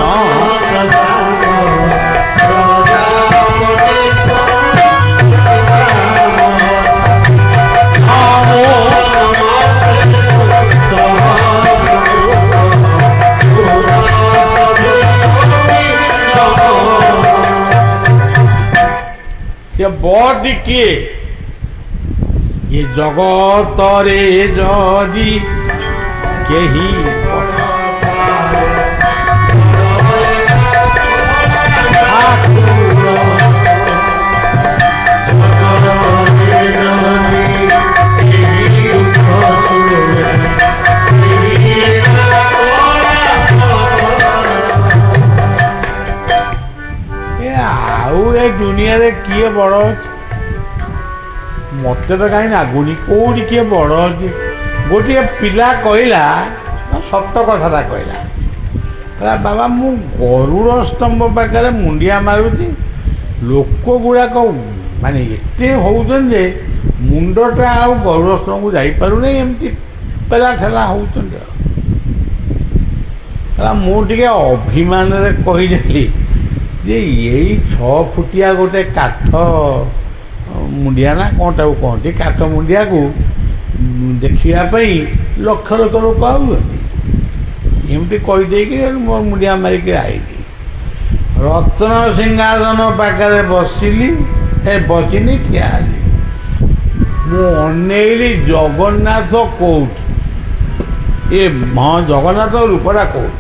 ସେ ବଡି କିଏ? ଏ ଜଗତରେ ଯଦି କେହି ଆଉ ଏ ଦୁନିଆରେ କିଏ ବଡ ଅଛି? ମତେ ତ କାହିଁ ଲାଗୁନି କୋଉଠି କିଏ ବଡ ଅଛି। ଗୋଟିଏ ପିଲା କହିଲା, ସତ କଥାଟା କହିଲା, ବାବା ମୁଁ ଗରୁଡ଼ ସ୍ତମ୍ଭ ପାଖରେ ମୁଣ୍ଡିଆ ମାରୁଛି, ଲୋକ ଗୁଡାକ ମାନେ ଏତେ ହଉଛନ୍ତି ଯେ ମୁଣ୍ଡଟା ଆଉ ଗରୁଡ଼ ସ୍ତମ୍ଭକୁ ଯାଇପାରୁନି, ଏମିତି ପେଲା ଠେଲା ହଉଛନ୍ତି। ମୁଁ ଟିକେ ଅଭିମାନରେ କହିଦେଲି ଯେ ଏଇ 6 ଫୁଟିଆ ଗୋଟେ କାଠ ମୁଣ୍ଡିଆ ନା କ'ଣ ତାକୁ କହନ୍ତି, କାଠ ମୁଣ୍ଡିଆକୁ ଦେଖିବା ପାଇଁ ଲକ୍ଷ ଲକ୍ଷ ଲୋକ ଆଉଛନ୍ତି। ଏମିତି କହିଦେଇକି ମୋ ମୁଣ୍ଡିଆ ମାରିକି ଆଇଲି। ରତ୍ନ ସିଂହାସନ ପାଖରେ ବସିନି, ଠିଆ ହେଲି। ମୁଁ ଅନେଇଲି ଜଗନ୍ନାଥ କୋଉଠି, ହଁ ଜଗନ୍ନାଥ ରୂପଟା କୋଉଠି।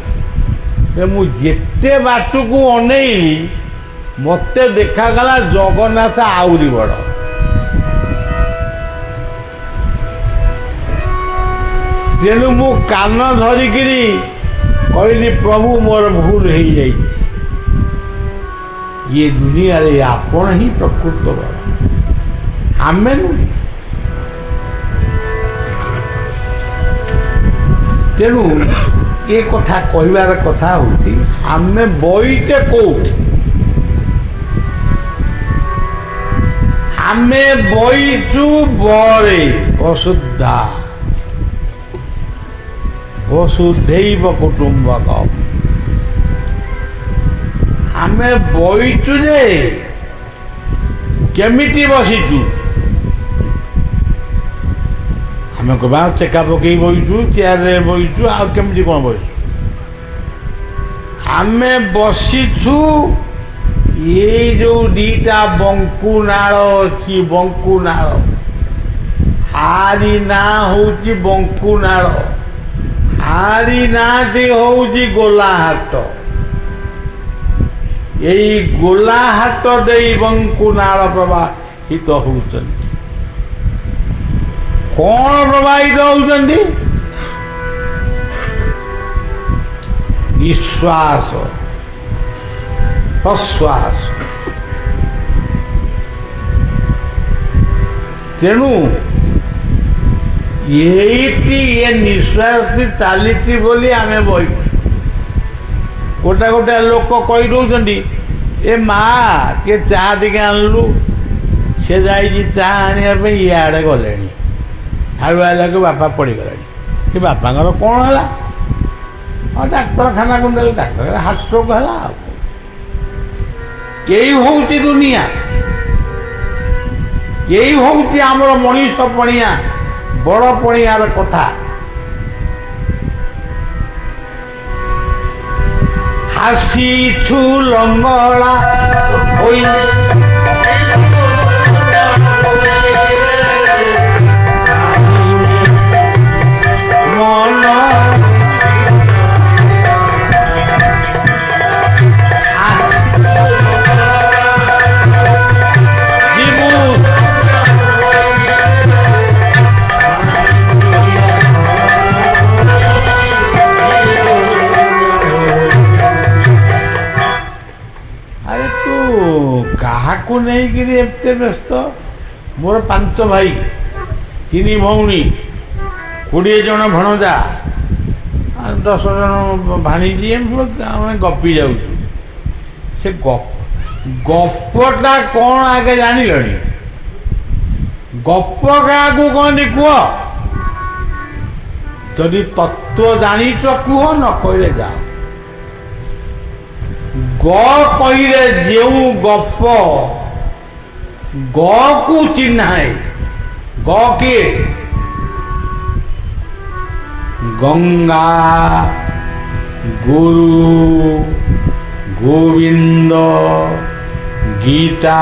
ମୁଁ ଯେତେ ବାଟକୁ ଅନେଇଲି ମତେ ଦେଖାଗଲା ଜଗନ୍ନାଥ ଆହୁରି ବଡ଼। ତେଣୁ ମୁଁ କାନ ଧରିକିରି କହିଲି, ପ୍ରଭୁ ମୋର ଭୁଲ ହେଇଯାଇଛି, ଇଏ ଦୁନିଆରେ ଆପଣ ହିଁ ପ୍ରକୃତ ବଡ଼, ଆମେ ନୁହେଁ। ତେଣୁ ଏ କଥା କହିବାର କଥା ହଉଛି, ଆମେ ବଇଟେ କୋଉଠି? ଆମେ ବଇଛୁ ବଳେ ଅଶୁଦ୍ଧା ବସୁଧୈବ କୁଟୁମ୍ବକମ୍। ଆମେ ବଇଛୁ ଯେ କେମିତି ବସିଛୁ? ଆମେ କହିବା ଚେକା ପକେଇ ବଇଛୁ, ଚେୟାରରେ ବଇଛୁ, ଆଉ କେମିତି କ'ଣ ବଇଛୁ? ଆମେ ବସିଛୁ ଏଇ ଯୋଉ 2ଟା ବଙ୍କୁନାଳ ଅଛି, ବଙ୍କୁନାଳ, ଆରି ନାଁ ହଉଛି ବଙ୍କୁନାଳ, ଆରି ନାଁଟି ହଉଛି ଗୋଲାହାଟ। ଏଇ ଗୋଲାହାଟ ଦେଇ ବଙ୍କୁନାଳ ପ୍ରବାହିତ ହଉଛନ୍ତି। କ'ଣ ପ୍ରବାହିତ ହଉଛନ୍ତି? ନିଶ୍ୱାସ ପ୍ରଶ୍ୱାସ। ତେଣୁ ଏଇଠି ଏ ନିଶ୍ୱାସଟି ଚାଲିଛି ବୋଲି ଆମେ ବଇଛୁ। ଗୋଟେ ଲୋକ କହିଦଉଛନ୍ତି, ଏ ମା ଟିକେ ଚା ଟିକେ ଆଣିଲୁ, ସେ ଯାଇଛି ଚା ଆଣିବା ପାଇଁ, ଇଆଡ଼େ ଗଲେଣି। ଆଳୁ ଆଇଲାକୁ ବାପା ପଡ଼ିଗଲାଣି। ସେ ବାପାଙ୍କର କ'ଣ ହେଲା? ହଁ ଡାକ୍ତରଖାନାକୁ ନେଲେ, ଡାକ୍ତରଖାନା ହାର୍ଟ ଷ୍ଟ୍ରୋକ୍ ହେଲା। ଆଉ ଏଇ ହଉଛି ଦୁନିଆ, ଏଇ ହଉଛି ଆମର ମଣିଷ ପଣିଆ, ବଡ଼ ପଣିଆର କଥା। ହାସିଛୁ ଲଙ୍ଗଳା ହୋଇ କାହାକୁ ନେଇକିରି ଏତେ ବ୍ୟସ୍ତ? ମୋର 5 ଭାଇ, 3 ଭଉଣୀ, 20 ଜଣ ଭଣଜା, 10 ଜଣ ଭାଣିଜୀ, ଆମେ ଗପି ଯାଉଛୁ। ସେ ଗପଟା କ'ଣ ଆଗେ ଜାଣିଲଣି? ଗପ କାହାକୁ କହନ୍ତି କୁହ? ଯଦି ତତ୍ତ୍ୱ ଜାଣିଛ କୁହ, ନ କହିଲେ ଯାଅ। କହିଲେ ଯେଉଁ ଗପ କୁ ଚିହ୍ନାଏ, କିଏ? ଗଙ୍ଗା, ଗୁରୁ, ଗୋବିନ୍ଦ, ଗୀତା,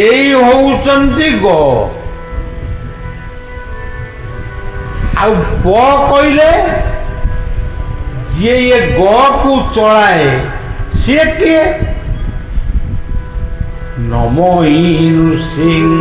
ଏଇ ହଉଛନ୍ତି ଆଉ କହିଲେ ଯିଏ ଏ କୁ ଚଳାଏ, ସିଏ କିଏ? ନମୋ ନୃସିଂହ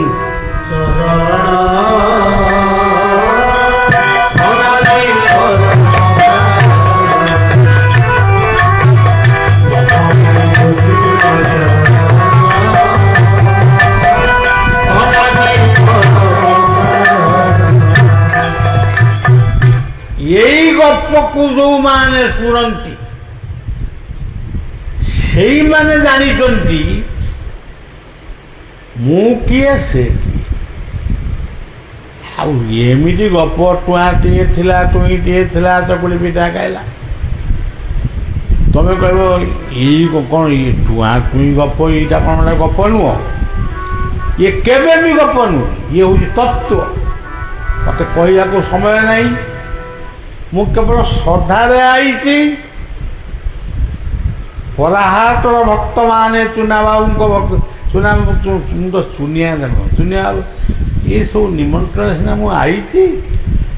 ଏଇ ଗପକୁ ଯୋଉମାନେ ଶୁଣନ୍ତି ସେଇମାନେ ଜାଣିଛନ୍ତି ମୁଁ କିଏ, ସେ କିଏ। ଆଉ ଏମିତି ଗପ ଟୁଆଁଟିଏ ଥିଲା ଟୁଇଁଟିଏ ଥିଲା ଚକୁଳି ପିଠା ଖାଇଲା। ତମେ କହିବ ଏଇ କ'ଣ ଇଏ ଟୁଆଁ ଟୁଇଁ ଗପ, ଏଇଟା କ'ଣ ଗୋଟେ ଗପ ନୁହଁ? ଇଏ କେବେ ବି ଗପ ନୁହେଁ, ଇଏ ହେଉଛି ତତ୍ତ୍ୱ। ମୋତେ କହିବାକୁ ସମୟ ନାହିଁ, ମୁଁ କେବଳ ଶ୍ରଦ୍ଧାରେ ଆଇଛି। ପରାହାଟର ଭକ୍ତମାନେ ଚୁନାବାବୁଙ୍କ ଚୁନିଆ ଏସବୁ ନିମନ୍ତ୍ରଣ ସିନା ମୁଁ ଆଇଛି,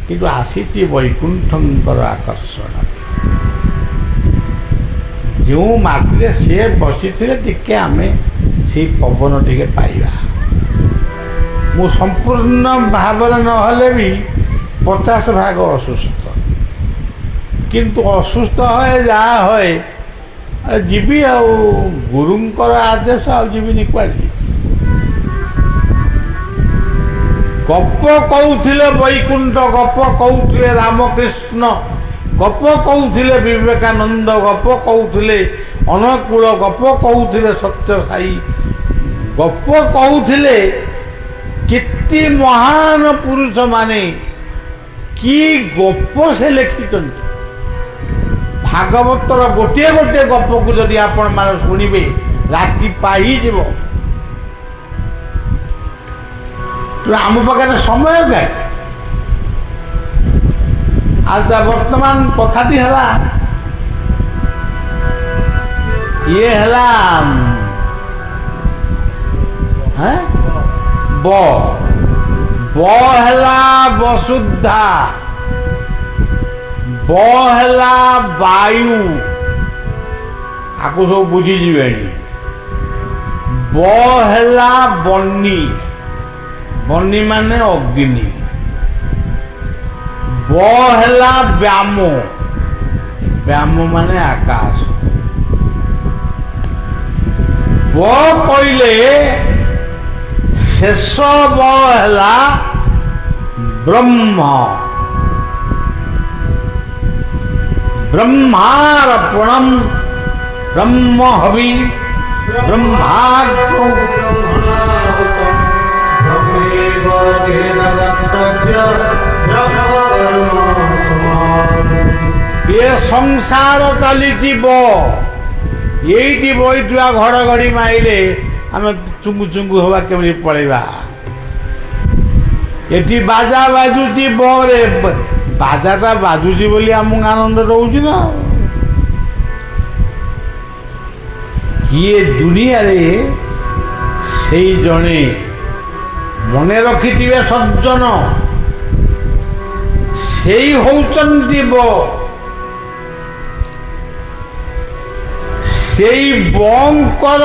କିନ୍ତୁ ଆସିଛି ବୈକୁଣ୍ଠଙ୍କର ଆକର୍ଷଣ। ଯେଉଁ ମାଟିରେ ସେ ବସିଥିଲେ ଟିକେ ଆମେ ସେଇ ପବନ ଟିକେ ପାଇବା। ମୁଁ ସମ୍ପୂର୍ଣ୍ଣ ଭାବରେ ନହେଲେ ବି 50 ଭାଗ ଅସୁସ୍ଥ, କିନ୍ତୁ ଅସୁସ୍ଥ ହଏ ଯାହା ହଏ ଯିବି ଆଉ। ଗୁରୁଙ୍କର ଆଦେଶ, ଆଉ ଯିବିନି କୁଆଡ଼େ। ଗପ କହୁଥିଲେ ବୈକୁଣ୍ଠ, ଗପ କହୁଥିଲେ ରାମକୃଷ୍ଣ, ଗପ କହୁଥିଲେ ବିବେକାନନ୍ଦ, ଗପ କହୁଥିଲେ ଅନୁକୂଳ, ଗପ କହୁଥିଲେ ସତ୍ୟସାଇ, ଗପ କହୁଥିଲେ କେତେ ମହାନ ପୁରୁଷ ମାନେ। କି ଗପ ସେ ଲେଖିଛନ୍ତି। ଭାଗବତର ଗୋଟିଏ ଗୋଟିଏ ଗପକୁ ଯଦି ଆପଣମାନେ ଶୁଣିବେ ରାତି ପାଇଯିବ। ଆମ ପାଖରେ ସମୟ କାହିଁ? ଆଚ୍ଛା, ବର୍ତ୍ତମାନ କଥାଟି ହେଲା, ଇଏ ହେଲା ବ ହେଲା ବସୁଧା, ବ ହେଲା ବାୟୁ। ଆକୁ ସବୁ ବୁଝିଯିବେଣି। ବ ହେଲା ବନି, ବନି ମାନେ ଅଗ୍ନି। ବ ହେଲା ବ୍ୟାମ, ବ୍ୟାମ ମାନେ ଆକାଶ। ବ କହିଲେ ଶେଷ ବ ହେଲା ବ୍ରହ୍ମ। ବ୍ରହ୍ମାର୍ପଣମ୍ ବ୍ରହ୍ମ ହବି ବ୍ରହ୍ମାଗ୍ନୌ ଏ ସଂସାର ଚାଲିଯିବ। ଏଇଠି ବଇଥିବା ଘଡ଼ଘଡ଼ି ମାଇଲେ ଆମେ ଚୁଙ୍ଗୁ ଚୁଙ୍ଗୁ ହବା, କେମିତି ପଳେଇବା? ଏଠି ବାଜା ବାଜୁଛି, ବରେ ବାଜାଟା ବାଜୁଛି ବୋଲି ଆମକୁ ଆନନ୍ଦ ରହୁଛି ନା। ଇଏ ଦୁନିଆରେ ସେଇ ଜଣେ ମନେ ରଖିଥିବେ ସଜ୍ଜନ, ସେଇ ହଉଛନ୍ତି ବ। ସେଇ ବଙ୍କର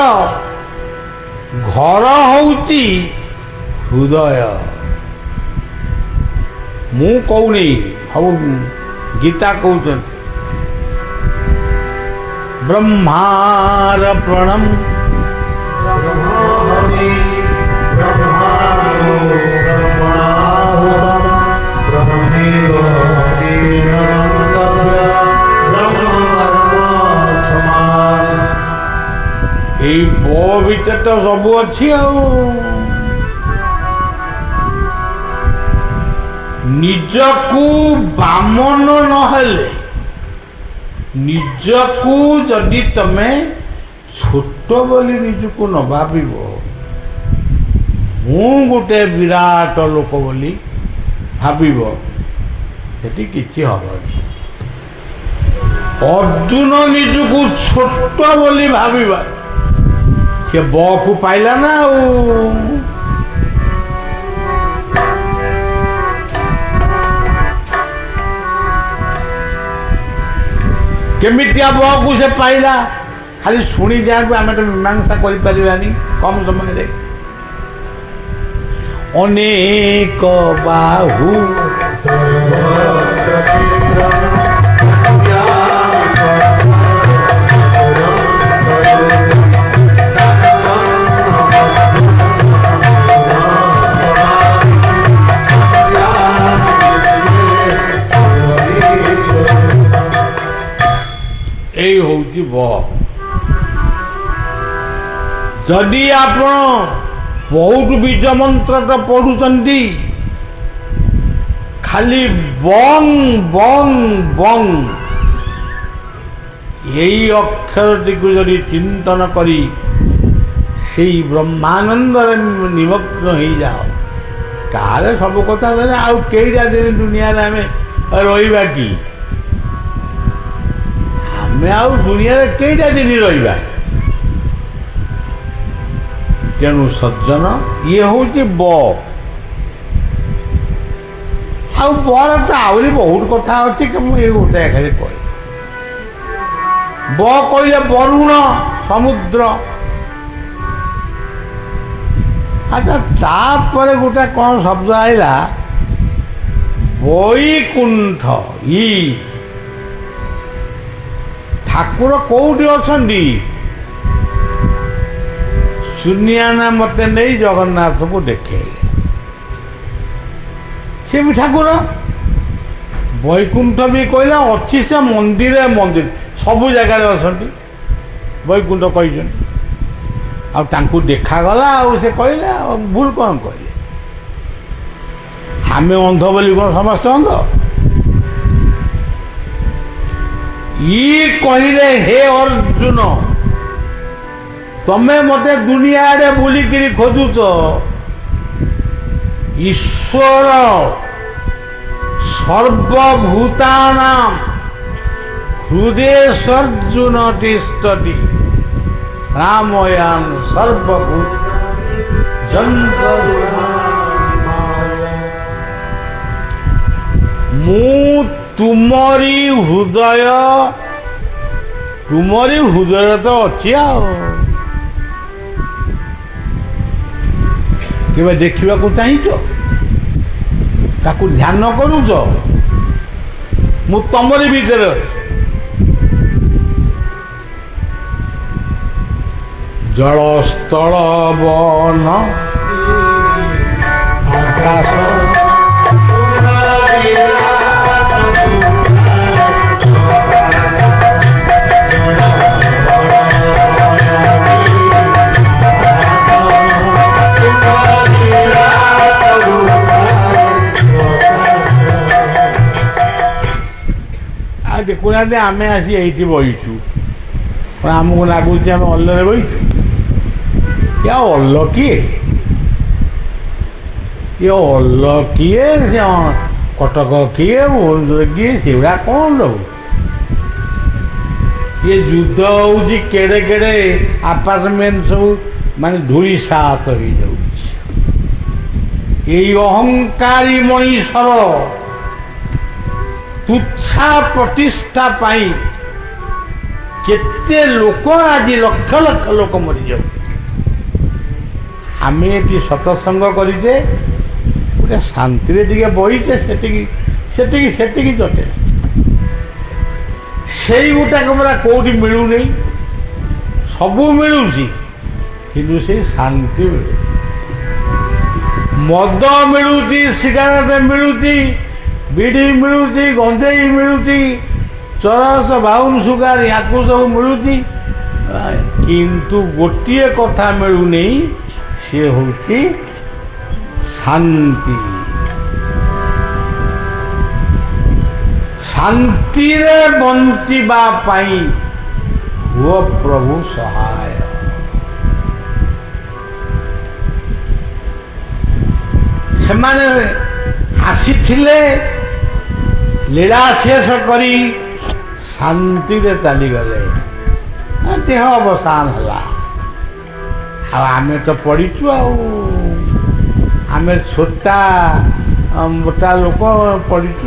ଘର ହଉଛି ହୃଦୟ। ମୁଁ କହୁନି, ସବୁ ଗୀତା କହୁଛନ୍ତି। ବ୍ରହ୍ମାର୍ପଣମ୍ ଏଇ ବ ଭିତରେ ତ ସବୁ ଅଛି ଆଉ। ନିଜକୁ ବାମନ ନହେଲେ, ନିଜକୁ ଯଦି ତମେ ଛୋଟ ବୋଲି ନିଜକୁ ନ ଭାବିବ, ମୁଁ ଗୋଟେ ବିରାଟ ଲୋକ ବୋଲି ଭାବିବ, ସେଠି କିଛି ହବନି। ଅର୍ଜୁନ ନିଜକୁ ଛୋଟ ବୋଲି ଭାବିବା, ସେ ବକୁ ପାଇଲା ନା ଆଉ। କେମିତିଆ ବକୁ ସେ ପାଇଲା? ଖାଲି ଶୁଣି ଯାଆନ୍ତୁ, ଆମେ ତ ମୀମାଂସା କରିପାରିବାନି କମ ସମୟରେ। ଅନେକ ବାହୁ এই হଉଛି ব। ଯଦି ଆପଣ ବହୁତ ବୀଜ ମନ୍ତ୍ରଟା ପଢୁଛନ୍ତି, ଖାଲି ବଂ ବଂ ବଂ এই অক্ষরটিକୁ যদি চিন্তন କରି সেই ବ୍ରହ୍ମାନନ୍ଦରେ ନିମଗ୍ନ ହେଇଯାଅ, ତାହେଲେ ସବୁ କଥା କହିଲେ ଆଉ କେଇଟା ଦିନ ଦୁନିଆରେ ଆମେ ରହିବା କି? ଆମେ ଆଉ ଦୁନିଆରେ କେଇଟା ଦିନ ରହିବା? ତେଣୁ ସଜ୍ଜନ, ଇଏ ହଉଛି ବ। ଆଉ ବର ତ ଆହୁରି ବହୁତ କଥା ଅଛି କି ମୁଁ ଏଇ ଗୋଟେ ଖାଲି କହିବି। ବ କହିଲେ ବରୁଣ, ସମୁଦ୍ର। ଆଚ୍ଛା, ତାପରେ ଗୋଟେ କ'ଣ ଶବ୍ଦ ଆଇଲା? ବୈକୁଣ୍ଠ। ଇ ଠାକୁର କୋଉଠି ଅଛନ୍ତି? ସୁନିଆନା ମତେ ନେଇ ଜଗନ୍ନାଥକୁ ଦେଖେଇଲେ, ସେ ବି ଠାକୁର। ବୈକୁଣ୍ଠ ବି କହିଲା ଅଛି, ସେ ମନ୍ଦିର ସବୁ ଜାଗାରେ ଅଛନ୍ତି, ବୈକୁଣ୍ଠ କହିଛନ୍ତି। ଆଉ ତାଙ୍କୁ ଦେଖାଗଲା, ଆଉ ସେ କହିଲେ, ଆଉ ଭୁଲ କ'ଣ କହିଲେ? ଆମେ ଅନ୍ଧ ବୋଲି କ'ଣ ସମସ୍ତେ ଅନ୍ଧ? ଇଏ କହିଲେ, ହେ ଅର୍ଜୁନ, ତମେ ମତେ ଦୁନିଆ ଆଡେ ବୁଲିକିରି ଖୋଜୁଛ, ଈଶ୍ୱର ସର୍ବଭୂତାନାଂ ହୃଦୟେଶ୍ୱର୍ଜୁନ ତିଷ୍ଠତି ରାମୟାନ୍ ସର୍ବଭୂତ ଯନ୍ତ୍ର। ମୁଁ ତୁମରି ହୃଦୟ ତ ଅଛି। ଆଉ କେବେ ଦେଖିବାକୁ ଚାହିଁଛ? ତାକୁ ଧ୍ୟାନ କରୁଛ? ମୁଁ ତମରି ଭିତରେ ଅଛି। ଜଳ ସ୍ଥଳ ବନ ଆକାଶ ଦେଖୁନାହାନ୍ତି, ଆମେ ଆସି ଏଇଠି ବହିଛୁ, ଆମକୁ ଲାଗୁଛି ଆମେ ଅଲ୍ଲରେ ବହିଛୁ। ଇଏ ଅଲ୍ଲ କିଏ? ଇଏ ଅଲ୍ଲ କିଏ? ସେ କଟକ କିଏ? ଭୁବନେଶ୍ୱର କିଏ? ସେଗୁଡ଼ା କ'ଣ ଦବୁ? ଇଏ ଯୁଦ୍ଧ ହଉଛି, କେଡ଼େ କେଡ଼େ ଆପାର୍ଟମେଣ୍ଟ ସବୁ ମାନେ ଧୂଳି ସାତ ହେଇଯାଉଛି। ଏଇ ଅହଙ୍କାରୀ ମଣିଷର ତୁଚ୍ଛା ପ୍ରତିଷ୍ଠା ପାଇଁ କେତେ ଲୋକ, ଆଜି ଲକ୍ଷ ଲକ୍ଷ ଲୋକ ମରିଯାଉ। ଆମେ ଏଠି ସତସଙ୍ଗ କରିଛେ, ଗୋଟେ ଶାନ୍ତିରେ ଟିକେ ବହିଛେ, ସେତିକି ଯଥେଷ୍ଟ। ସେଇ ଗୋଟାକ ପରା କୋଉଠି ମିଳୁନି। ସବୁ ମିଳୁଛି, କିନ୍ତୁ ସେଇ ଶାନ୍ତି ମିଳୁନି। ମଦ ମିଳୁଛି, ସିଗାରେଟ ମିଳୁଛି, ବିଡ଼ି ମିଳୁଛି, ଗଞ୍ଜେଇ ମିଳୁଛି, ଚରସ, ବାଉନ ସୁଗାର, ୟାକୁ ସବୁ ମିଳୁଛି, କିନ୍ତୁ ଗୋଟିଏ କଥା ମିଳୁନି, ସିଏ ହଉଛି ଶାନ୍ତି। ଶାନ୍ତିରେ ବଞ୍ଚିବା ପାଇଁ ହୁଅ ପ୍ରଭୁ ସହାୟ। ସେମାନେ ଆସିଥିଲେ, ଲୀଳା ଶେଷ କରି ଶାନ୍ତିରେ ଚାଲିଗଲେ, ଦେହ ଅବସାନ ହେଲା। ଆଉ ଆମେ ତ ପଡ଼ିଛୁ, ଆଉ ଆମେ ଛୋଟା ମୋଟା ଲୋକ ପଡ଼ିଛୁ।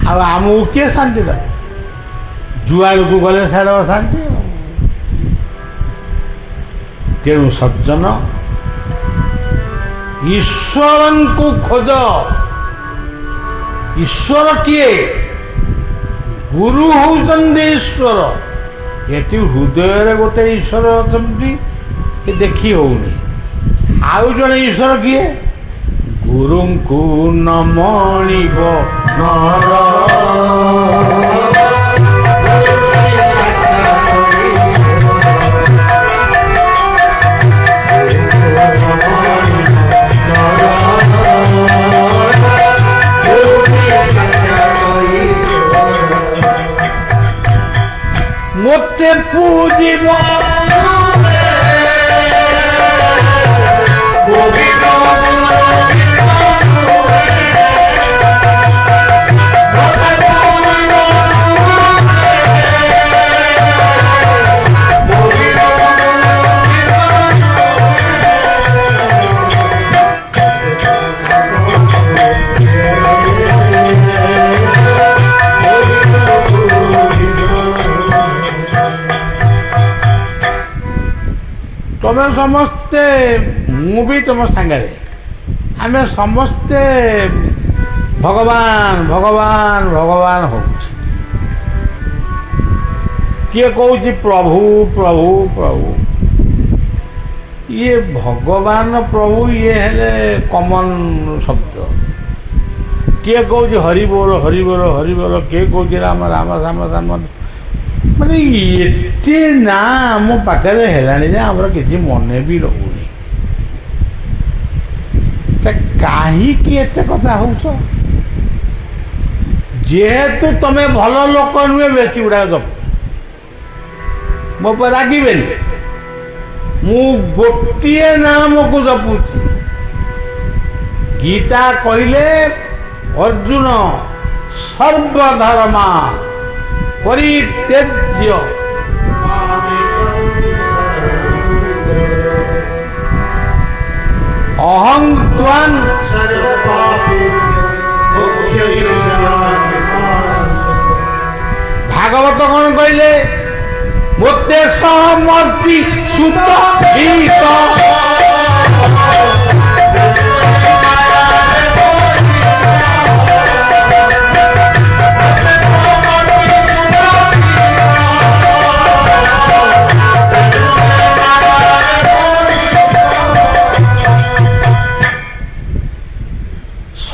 ଆଉ ଆମକୁ କିଏ ଶାନ୍ତି ଦେବ? ଯୁଆଡ଼କୁ ଗଲେ ସାଡ଼େ ଅଶାନ୍ତି। ତେଣୁ ସଜ୍ଜନ, ଈଶ୍ୱରଙ୍କୁ ଖୋଜ। ଈଶ୍ୱର କିଏ? ଗୁରୁ ହଉଛନ୍ତି ଈଶ୍ୱର। ଏଠି ହୃଦୟରେ ଗୋଟେ ଈଶ୍ୱର ଅଛନ୍ତି, ଦେଖି ହଉନି। ଆଉ ଜଣେ ଈଶ୍ୱର କିଏ? ଗୁରୁଙ୍କୁ ନମଣିବ ନର। জীবন ତମେ ସମସ୍ତେ ମୁଁ ବି ତମ ସାଙ୍ଗରେ ଆମେ ସମସ୍ତେ ଭଗବାନ ଭଗବାନ ଭଗବାନ ହଉଛି। କିଏ କହୁଛି ପ୍ରଭୁ ପ୍ରଭୁ ପ୍ରଭୁ। ଇଏ ଭଗବାନ ପ୍ରଭୁ ଇଏ ହେଲେ କମନ ଶବ୍ଦ। କିଏ କହୁଛି ହରିବୋଲ ହରିବୋଲ ହରିବୋଲ, କିଏ କହୁଛି ରାମ ରାମ ରାମ ରାମ। ମାନେ ଏତେ ନା ଆମ ପାଖରେ ହେଲାଣି ଯେ ଆମର କିଛି ମନେ ବି ରହୁନି। କାହିଁକି ଏତେ କଥା ହଉଛ? ଯେହେତୁ ତମେ ଭଲ ଲୋକ ନୁହେଁ ବେଶୀ ଗୁଡାକ ଜପ ମୋ ଉପରେ ରାଗିବେନି। ମୁଁ ଗୋଟିଏ ନାମକୁ ଜପୁଛି। ଗୀତା କହିଲେ ଅର୍ଜୁନ ସର୍ବଧର୍ମା ପରିତ୍ୟଜ୍ୟ ଅହଂ ତ୍ୱାଂ ଭାଗବତ କଣ କହିଲେ? ମୋତେ ସମର୍ପି ସୁତ ଗୀତ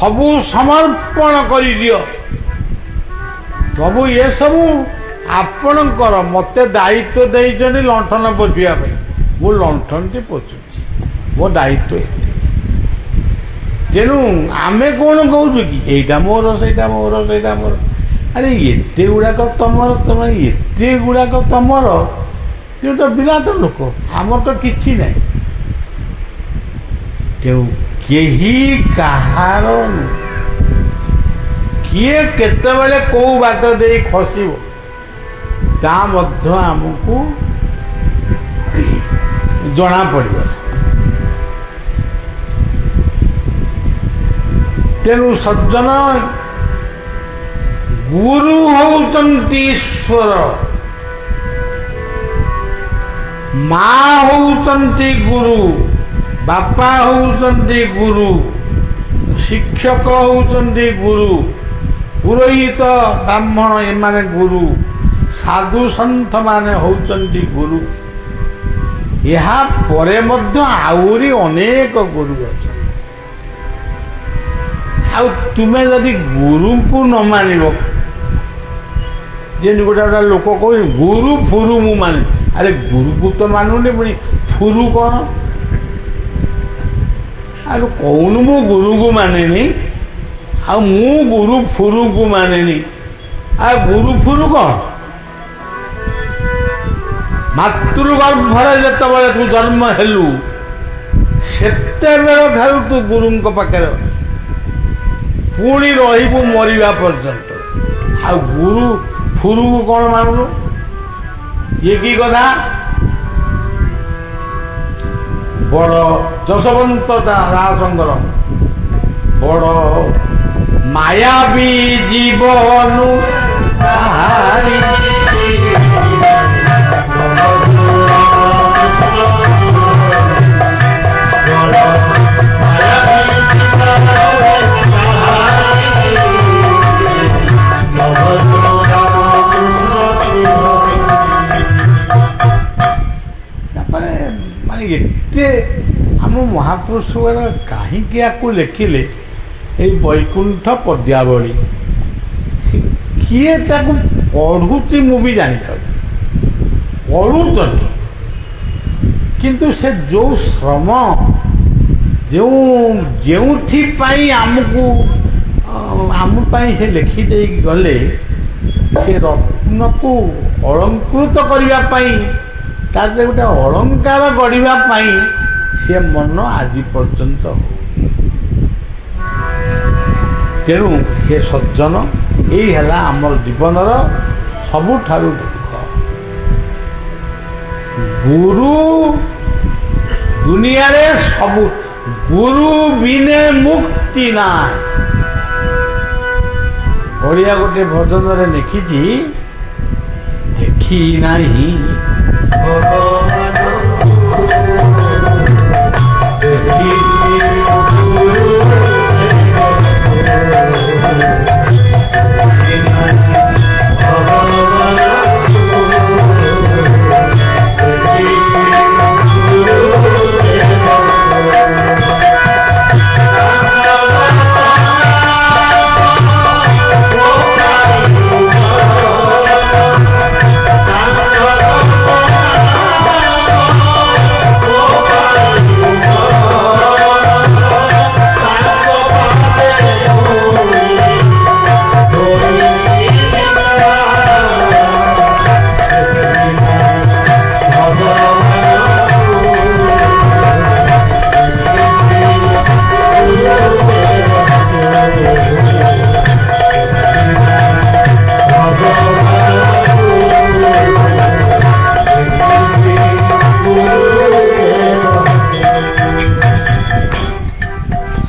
ସବୁ ସମର୍ପଣ କରିଦିଅ। ପ୍ରଭୁ ଏସବୁ ଆପଣଙ୍କର ମୋତେ ଦାୟିତ୍ୱ ଦେଇଛନ୍ତି ଲଣ୍ଠନ ପୋଛିବା ପାଇଁ। ମୁଁ ଲଣ୍ଠନଟି ପୋଛୁଛି, ମୋ ଦାୟିତ୍ୱ ଏତେ। ତେଣୁ ଆମେ କଣ କହୁଛୁ କି ଏଇଟା ମୋର ସେଇଟା ମୋର ସେଇଟା ମୋର। ଆରେ ଏତେ ଗୁଡାକ ତମର, ତମେ ଏତେ ଗୁଡାକ ତମର, ତେଣୁ ତ ବିରାଟ ଲୋକ, ଆମର ତ କିଛି ନାହିଁ। ତେଣୁ କେହି କାହାର କିଏ କେତେବେଳେ କୋଉ ବାଟ ଦେଇ ଖସିବ ତା ମଧ୍ୟ ଆମକୁ ଜଣା ପଡିବ। ତେଣୁ ସଜ୍ଜନ, ଗୁରୁ ହଉଛନ୍ତି ଈଶ୍ୱର, ମା ହଉଛନ୍ତି ଗୁରୁ, ବାପା ହଉଛନ୍ତି ଗୁରୁ, ଶିକ୍ଷକ ହଉଛନ୍ତି ଗୁରୁ, ପୁରୋହିତ ବ୍ରାହ୍ମଣ ଏମାନେ ଗୁରୁ, ସାଧୁ ସନ୍ଥ ମାନେ ହଉଛନ୍ତି ଗୁରୁ। ଏହା ପରେ ମଧ୍ୟ ଆହୁରି ଅନେକ ଗୁରୁ ଅଛନ୍ତି। ଆଉ ତୁମେ ଯଦି ଗୁରୁଙ୍କୁ ନ ମାନିବ, ଯେମିତି ଗୋଟେ ଗୋଟେ ଲୋକ କହୁଛି ଗୁରୁ ଫୁରୁ ମୁଁ ମାନେ। ଆରେ ଗୁରୁକୁ ତ ମାନୁନି, ପୁଣି ଫୁରୁ କଣ? ଆଉ କହୁନୁ ମୁଁ ଗୁରୁକୁ ମାନେନି, ଆଉ ମୁଁ ଗୁରୁ ଫୁରୁକୁ ମାନେନି। ଆଉ ଗୁରୁ ଫୁରୁ କଣ? ମାତୃଗର୍ଭରେ ଯେତେବେଳେ ତୁ ଜନ୍ମ ହେଲୁ ସେତେବେଳେ ଠାରୁ ତୁ ଗୁରୁଙ୍କ ପାଖରେ ପୁଣି ରହିବୁ ମରିବା ପର୍ଯ୍ୟନ୍ତ। ଆଉ ଗୁରୁ ଫୁରୁକୁ କଣ ମାନୁନୁ? ଇଏ କି କଥା? ବଡ଼ ଯଶବନ୍ତ ରାଜଙ୍କର ବଡ଼ ମାୟାବୀ ଜୀବନୁ ବାହାରି ଏତେ ଆମ ମହାପୁରୁଷ କାହିଁକି ୟାକୁ ଲେଖିଲେ? ଏଇ ବୈକୁଣ୍ଠ ପଦ୍ୟାବଳୀ କିଏ ତାକୁ ପଢୁଛି ମୁଁ ବି ଜାଣିପାରୁନି। ପଢୁଛନ୍ତି, କିନ୍ତୁ ସେ ଯୋଉ ଶ୍ରମ, ଯେଉଁଥିପାଇଁ ଆମକୁ ଆମ ପାଇଁ ସେ ଲେଖିଦେଇକି ଗଲେ, ସେ ରତ୍ନକୁ ଅଳଙ୍କୃତ କରିବା ପାଇଁ ତା ଦେହରେ ଗୋଟେ ଅଳଙ୍କାର ଗଢ଼ିବା ପାଇଁ ସେ ମନ ଆଜି ପର୍ଯ୍ୟନ୍ତ। ତେଣୁ ହେ ସଜ୍ଜନ, ଏଇ ହେଲା ଆମର ଜୀବନର ସବୁଠାରୁ ଦୁଃଖ। ଗୁରୁ ଦୁନିଆରେ ସବୁ, ଗୁରୁ ବିନେ ମୁକ୍ତି ନାହିଁ। ଓଡ଼ିଆ ଗୋଟେ ଭଜନରେ ଲେଖିଛି, ଦେଖି ନାହିଁ ଭଗବାନ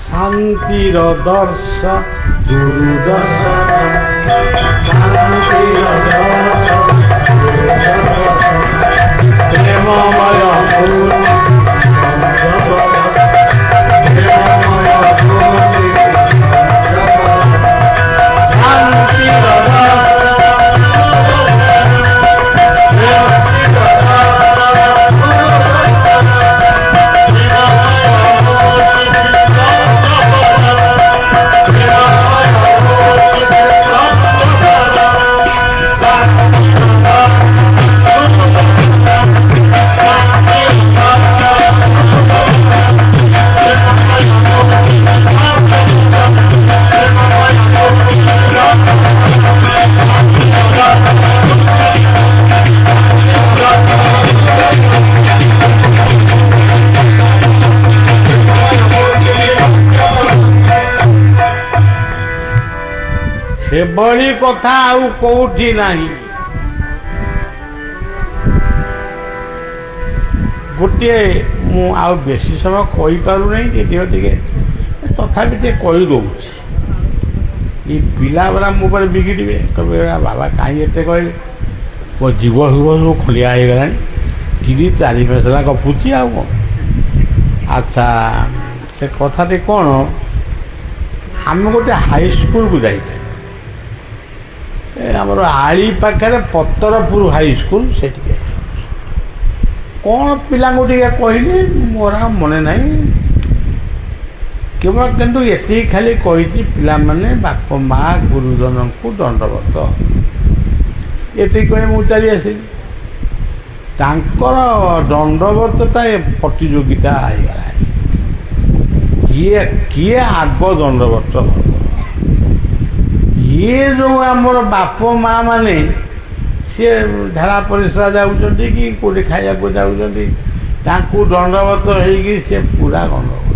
শান্তির দর্শন গুরু দর্শন, শান্তির দর্শন প্রেমময় ସେଭଳି କଥା ଆଉ କୋଉଠି ନାହିଁ। ଗୋଟିଏ ମୁଁ ଆଉ ବେଶୀ ସମୟ କହିପାରୁନାହିଁ, ଟିକେ ତଥାପି ଟିକେ କହିଦେଉଛି। ଏଇ ପିଲାଗୁଡ଼ା ମୋ ଉପରେ ବିଗିଡ଼ିବେ, କହିବେ ବାବା କାହିଁ ଏତେ କହିଲେ, ମୋ ଜୀବ ଫିବ ସବୁ ଖୋଲିଆ ହେଇଗଲାଣି, 3-4 ମାସ ହେଲା ଗପୁଛି ଆଉ କ'ଣ। ଆଚ୍ଛା, ସେ କଥାଟି କ'ଣ, ଆମେ ଗୋଟେ ହାଇସ୍କୁଲକୁ ଯାଇଥିଲେ, ଆମର ଆଳି ପାଖରେ ପତରପୁର ହାଇସ୍କୁଲ, ସେଠିକି କ'ଣ ପିଲାଙ୍କୁ ଟିକେ କହିଲି, ମୋର ଆଉ ମନେ ନାହିଁ। କେବଳ କିନ୍ତୁ ଏତିକି ଖାଲି କହିଛି, ପିଲାମାନେ ବାପ ମା ଗୁରୁଜନଙ୍କୁ ଦଣ୍ଡବତ, ଏତିକି କହି ମୁଁ ଚାଲି ଆସିଲି। ତାଙ୍କର ଦଣ୍ଡବତଟା ପ୍ରତିଯୋଗିତା ହେଇଗଲାଣି, କିଏ ଆଗ ଦଣ୍ଡବତ ହେବ। ଇଏ ଯେଉଁ ଆମର ବାପ ମା ମାନେ, ସିଏ ଝାଡ଼ା ପରିସ୍ରା ଯାଉଛନ୍ତି କି କେଉଁଠି ଖାଇବାକୁ ଯାଉଛନ୍ତି, ତାଙ୍କୁ ଦଣ୍ଡବତ ହେଇକି ସେ ପୁରା ଗଣ୍ଡଗୋଳ।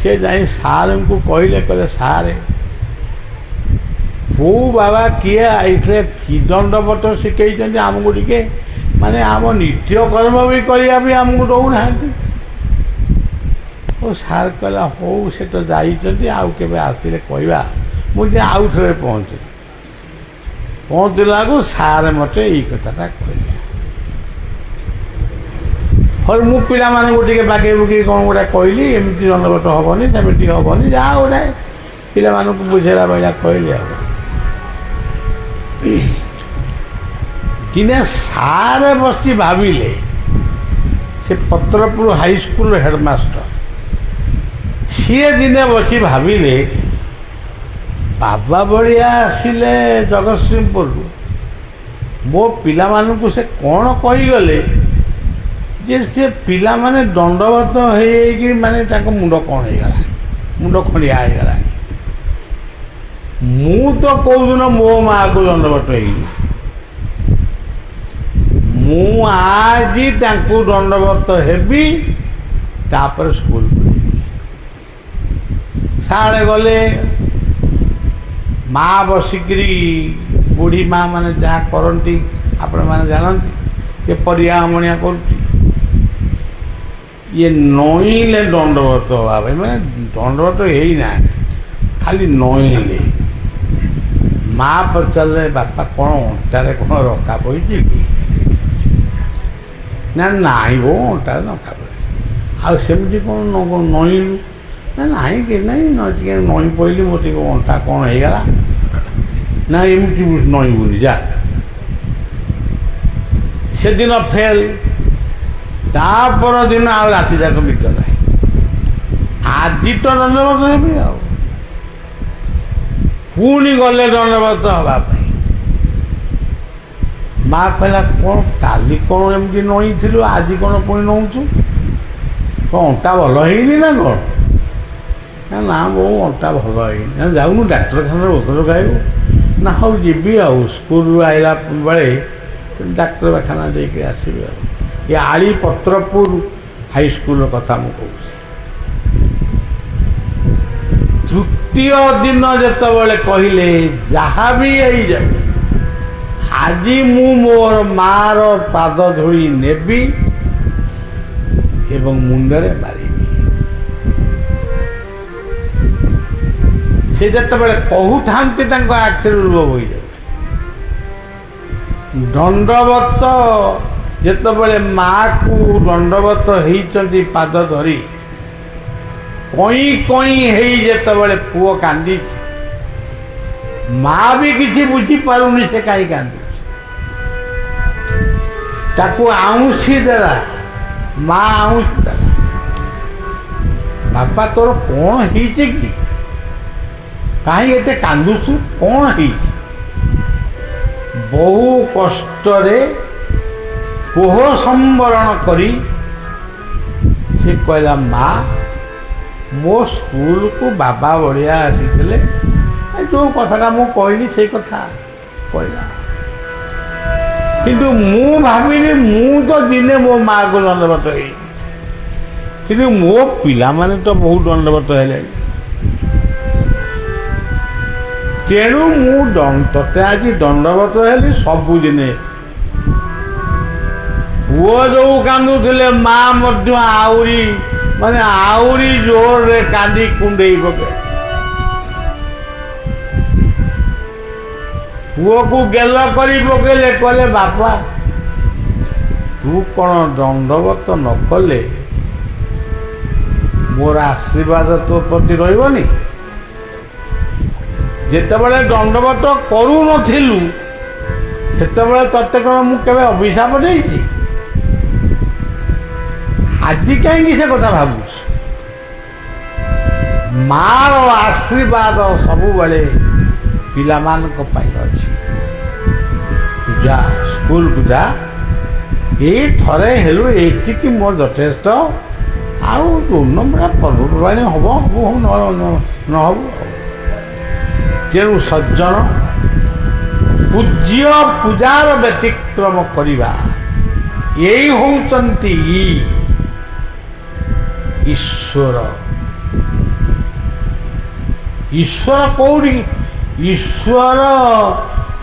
ସେ ଯାଇ ସାର୍ଙ୍କୁ କହିଲେ ସାରେ ବୋଉ ବାବା କିଏ ଆଇଥିଲେ, କି ଦଣ୍ଡବତ ଶିଖେଇଛନ୍ତି ଆମକୁ ଟିକେ, ମାନେ ଆମ ନିତ୍ୟକର୍ମ ବି କରିବା ବି ଆମକୁ ଦେଉନାହାନ୍ତି। ଓ ସାର୍ କହିଲା ହଉ, ସେ ତ ଯାଇଛନ୍ତି, ଆଉ କେବେ ଆସିଲେ କହିବା। ମୁଁ ଯେ ଆଉ ଥରେ ପହଞ୍ଚିଲାକୁ ସାର୍ ମୋତେ ଏଇ କଥାଟା କହିଲେ। ହଉ ମୁଁ ପିଲାମାନଙ୍କୁ ଟିକେ ବାଗେଇ ବୁଗେଇ କ'ଣ ଗୋଟେ କହିଲି, ଏମିତି ଦଣ୍ଡବତ ହେବନି, ସେମିତି ହେବନି, ଯାହା ଗୋଟେ ପିଲାମାନଙ୍କୁ ବୁଝେଇଲା ଭଳିଆ କହିଲି। ଆଉ ଦିନେ ସାର୍ ବସି ଭାବିଲେ, ସେ ପତ୍ରପୁର ହାଇସ୍କୁଲର ହେଡ଼ମାଷ୍ଟର, ସିଏ ଦିନେ ବସି ଭାବିଲେ, ବାବା ଭଳିଆ ଆସିଲେ ଜଗତସିଂହପୁରରୁ, ମୋ ପିଲାମାନଙ୍କୁ ସେ କ'ଣ କହିଗଲେ ଯେ ସେ ପିଲାମାନେ ଦଣ୍ଡବତ ହେଇକି ମାନେ ତାଙ୍କ ମୁଣ୍ଡ କ'ଣ ହେଇଗଲା, ମୁଣ୍ଡ ଖଣ୍ଡିଆ ହେଇଗଲାଣି। ମୁଁ ତ କୋଉଦିନ ମୋ ମାଆକୁ ଦଣ୍ଡବତ ହେଇନି, ମୁଁ ଆଜି ତାଙ୍କୁ ଦଣ୍ଡବତ ହେବି, ତାପରେ ସ୍କୁଲ ସାଡ଼େ ଗଲେ। ମା ବସିକିରି ବୁଢ଼ୀ ମା ମାନେ ଯାହା କରନ୍ତି ଆପଣମାନେ ଜାଣନ୍ତି, ସେ ପରିବା ଆମଣିଆ କରୁଛି। ଇଏ ନଇଁଲେ ଦଣ୍ଡବତ ହେବା ପାଇଁ, ମାନେ ଦଣ୍ଡବତ ହେଇନାହାନ୍ତି, ଖାଲି ନଇଁଲେ। ମା ପଚାରିଲେ, ବାପା କ'ଣ ଅଣ୍ଟାରେ କ'ଣ ରକା ପଡ଼ିଛି କି? ନା ନାଇଁ ବୋ, ଅଣ୍ଟାରେ ରକା ପଡ଼ିଛି। ଆଉ ସେମିତି କ'ଣ ନଇଁଲୁ? ନା ନାହିଁ କି ନାହିଁ, ଟିକେ ନଇଁ ପଡ଼ିଲି, ମୋ ଟିକେ ଅଣ୍ଟା କ'ଣ ହେଇଗଲା। ନା ଏମିତି ନଇଁବୁନି, ଯା। ସେଦିନ ଫେଲ୍। ତାପର ଦିନ ଆଉ ରାତି ଯାକ ନିଦ ନାହିଁ। ଆଜି ତ ଦଣ୍ଡବତ ହେବି ଆଉ। ପୁଣି ଗଲେ ଦଣ୍ଡବତ ହେବା ପାଇଁ। ମା କହିଲା, କ'ଣ କାଲି କ'ଣ ଏମିତି ନଇଁଥିଲୁ, ଆଜି କ'ଣ ପୁଣି ନଉଛୁ? କ'ଣ ଅଣ୍ଟା ଭଲ ହେଇନି ନା କ'ଣ? ନା ବୋଉ ଅଣ୍ଟା ଭଲ ହେଇନି। ନା ଯାଉନୁ ଡାକ୍ତରଖାନାରେ ଔଷଧ ଖାଇବୁ? ନା ହଉ ଯିବି ଆଉ, ସ୍କୁଲରୁ ଆଇଲା ବେଳେ ଡାକ୍ତରଖାନା ଦେଇକି ଆସିବି ଆଉ। ଏ ଆଳିପତ୍ରପୁର ହାଇସ୍କୁଲର କଥା ମୁଁ କହୁଛି। ତୃତୀୟ ଦିନ ଯେତେବେଳେ କହିଲେ, ଯାହା ବି ହେଇଯାଉ ଆଜି ମୁଁ ମୋର ମାର ପାଦ ଧୋଇ ନେବି ଏବଂ ମୁଣ୍ଡରେ ମାରିବି। ସେ ଯେତେବେଳେ କହୁଥାନ୍ତି ତାଙ୍କ ଆଖିରୁ ଲୁହ ବୋହିଯାଉଛି। ଦଣ୍ଡବତ ଯେତେବେଳେ ମାକୁ ଦଣ୍ଡବତ ହେଇଛନ୍ତି ପାଦ ଧରି, କଇଁ କଇଁ ହେଇ ଯେତେବେଳେ ପୁଅ କାନ୍ଦିଛି, ମା ବି କିଛି ବୁଝିପାରୁନି ସେ କାହିଁ କାନ୍ଦୁଛି। ତାକୁ ଆଉଁସି ଦେଲା, ମା ଆଉଁସି ଦେଲା। ବାପା ତୋର କ'ଣ ହେଇଛି କି? କାହିଁ ଏତେ କାନ୍ଦୁଛୁ, କ'ଣ ହେଇଛି? ବହୁ କଷ୍ଟରେ କୋହ ସମ୍ବରଣ କରି ସେ କହିଲା, ମା ମୋ ସ୍କୁଲକୁ ବାବା ବଢ଼ିଆ ଆସିଥିଲେ, ଯେଉଁ କଥାଟା ମୁଁ କହିଲି ସେଇ କଥା କହିଲା। କିନ୍ତୁ ମୁଁ ଭାବିଲି ମୁଁ ତ ଦିନେ ମୋ ମାଆକୁ ଦଣ୍ଡବତ ହେଇଛି, କିନ୍ତୁ ମୋ ପିଲାମାନେ ତ ବହୁତ ଦଣ୍ଡବତ ହେଲେଣି। ତେଣୁ ମୁଁ ତତେ ଆଜି ଦଣ୍ଡବତ ହେଲି ସବୁଦିନେ। ପୁଅ ଯୋଉ କାନ୍ଦୁଥିଲେ, ମା ମଧ୍ୟ ଆହୁରି ଜୋରରେ କାନ୍ଦି କୁଣ୍ଡେଇ ପକାଏ। ପୁଅକୁ ଗେଲ କରି ପକେଇଲେ, କହିଲେ, ବାପା ତୁ କ'ଣ ଦଣ୍ଡବତ ନ କଲେ ମୋର ଆଶୀର୍ବାଦ ତୋ ପ୍ରତି ରହିବନି? ଯେତେବେଳେ ଦଣ୍ଡବତ କରୁନଥିଲୁ ସେତେବେଳେ ତତେ କ'ଣ ମୁଁ କେବେ ଅଭିଶାପ ଦେଇଛି? ଆଜି କାହିଁକି ସେ କଥା ଭାବୁଛୁ? ମାର ଆଶୀର୍ବାଦ ସବୁବେଳେ ପିଲାମାନଙ୍କ ପାଇଁ ଅଛି। ତୁ ଯା, ସ୍କୁଲକୁ ଯା, ଏଇ ଥରେ ହେଲୁ ଏଠିକି ମୋର ଯଥେଷ୍ଟ। ଆଉ ପୂର୍ଣ୍ଣମରା ପର୍ବପର୍ବାଣି ହବ ନ ହବ। ତେଣୁ ସଜ୍ଜନ ପୂଜ୍ୟ ପୂଜାର ବ୍ୟତିକ୍ରମ କରିବା, ଏଇ ହେଉଛନ୍ତି ଈଶ୍ୱର। ଈଶ୍ୱର କୋଉଠି? ଈଶ୍ୱର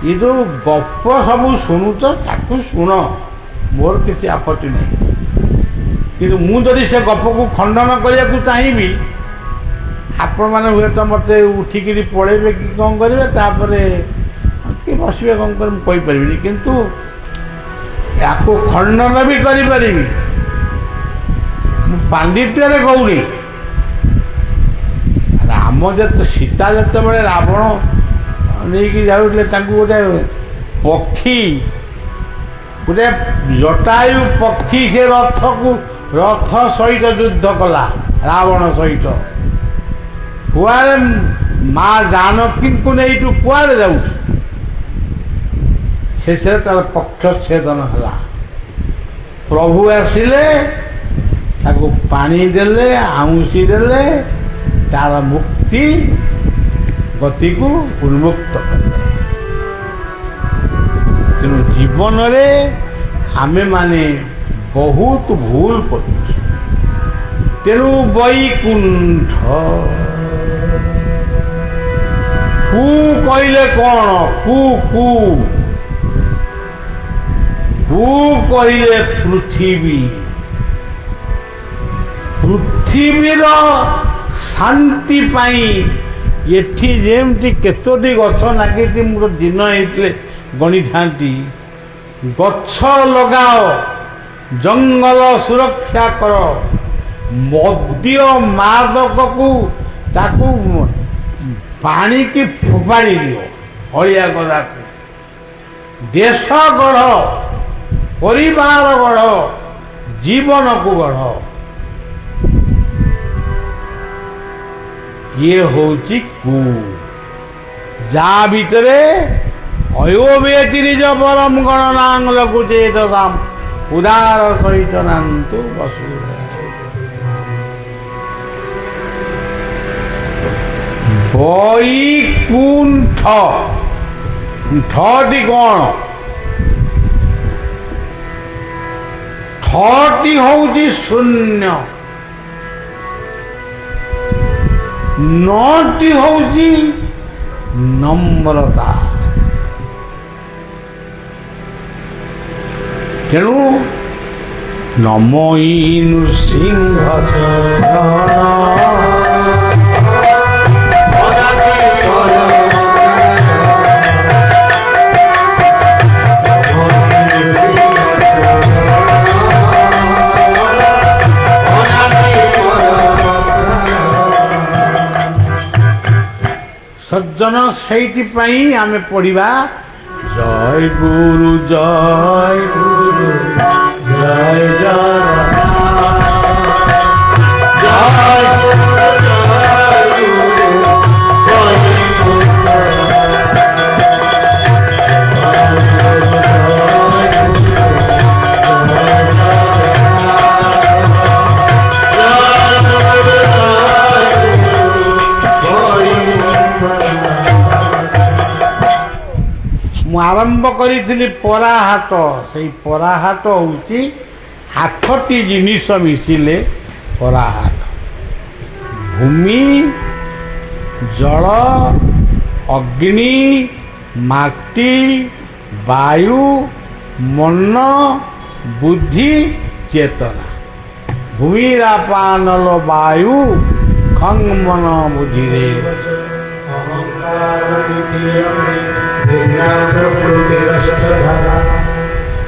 ଏ ଯେଉଁ ଗପ ସବୁ ଶୁଣୁଛ ତାକୁ ଶୁଣ, ମୋର କିଛି ଆପତ୍ତି ନାହିଁ। କିନ୍ତୁ ମୁଁ ଯଦି ସେ ଗପକୁ ଖଣ୍ଡନ କରିବାକୁ ଚାହିଁବି, ଆପଣମାନେ ହୁଏତ ମୋତେ ଉଠିକିରି ପଳେଇବେ କି କ'ଣ କରିବେ, ତାପରେ କି ବସିବେ କ'ଣ କରିବେ ମୁଁ କହିପାରିବିନି। କିନ୍ତୁ ୟାକୁ ଖଣ୍ଡନ ବି କରିପାରିବି। ମୁଁ ପାଣ୍ଡିତ୍ୟରେ କହୁନି। ରାମ ସୀତା ଯେତେବେଳେ ରାବଣ ନେଇକି ଯାଉଥିଲେ, ତାଙ୍କୁ ଗୋଟେ ପକ୍ଷୀ, ଗୋଟେ ଜଟାୟୁ ପକ୍ଷୀ ସେ ରଥ ସହିତ ଯୁଦ୍ଧ କଲା ରାବଣ ସହିତ। କୁଆଡ଼େ ମା ଜାନକୀଙ୍କୁ ନେଇ ତୁ କୁଆଡ଼େ ଯାଉଛୁ? ଶେଷରେ ତାର ପକ୍ଷଚ୍ଛେଦନ ହେଲା। ପ୍ରଭୁ ଆସିଲେ, ତାକୁ ପାଣି ଦେଲେ, ଆଉଁସି ଦେଲେ, ତାର ମୁକ୍ତି ଗତିକୁ ଉନ୍ମୁକ୍ତ କଲେ। ତେଣୁ ଜୀବନରେ ଆମେ ମାନେ ବହୁତ ଭୁଲ କରୁଛୁ। ତେଣୁ ବୈକୁଣ୍ଠ କୁ କହିଲେ କ'ଣ? କୁ କହିଲେ ପୃଥିବୀ। ପୃଥିବୀର ଶାନ୍ତି ପାଇଁ ଏଠି ଯେମିତି କେତୋଟି ଗଛ ଲାଗିଛି, ମୋର ଦିନ ହେଇଥିଲେ ଗଣିଥାନ୍ତି। ଗଛ ଲଗାଅ, ଜଙ୍ଗଲ ସୁରକ୍ଷା କର, ମଦ୍ୟ ମାଦକକୁ ତାକୁ ପାଣିକି ଫୋପାଡ଼ି ଦିଅ, ଅଳିଆ ଗଦାକୁ। ଦେଶ ଗଢ଼, ପରିବାର ଗଢ଼, ଜୀବନକୁ ଗଢ଼। ଇଏ ହଉଛି କୁ। ଯାହା ଭିତରେ ଅୟୋବେତି ନିଜ ପରମ ଗଣନାଙ୍ଗ ଲଘୁଚେତ ସାମ ଉଦାର ସହିତ ନାନ୍ତୁ ବସୁ। ବୈକୁଣ୍ଠ, ଠଟି କ'ଣ? ଠଟି ହଉଛି ଶୂନ୍ୟ, ନଟି ହଉଛି ନମ୍ରତା। ତେଣୁ ନମୋ ନୃସିଂହ ସଜ୍ଜନ, ସେଇଥିପାଇଁ ଆମେ ପଢ଼ିବା ଜୟ ଗୁରୁ ଜୟ ଗୁରୁ ଜୟ ମୁଁ ଆରମ୍ଭ କରିଥିଲି ପରାହାଟ। ସେଇ ପରାହାଟ ହେଉଛି 8ଟି ଜିନିଷ ମିଶିଲେ ପରାହାଟ। ଭୂମି, ଜଳ, ଅଗ୍ନି, ମାଟି, ବାୟୁ, ମନ, ବୁଦ୍ଧି, ଚେତନା। ଭୂମିରାପାନଲ ବାୟୁ ଖଂ ମନ ବୁଦ୍ଧିରେ।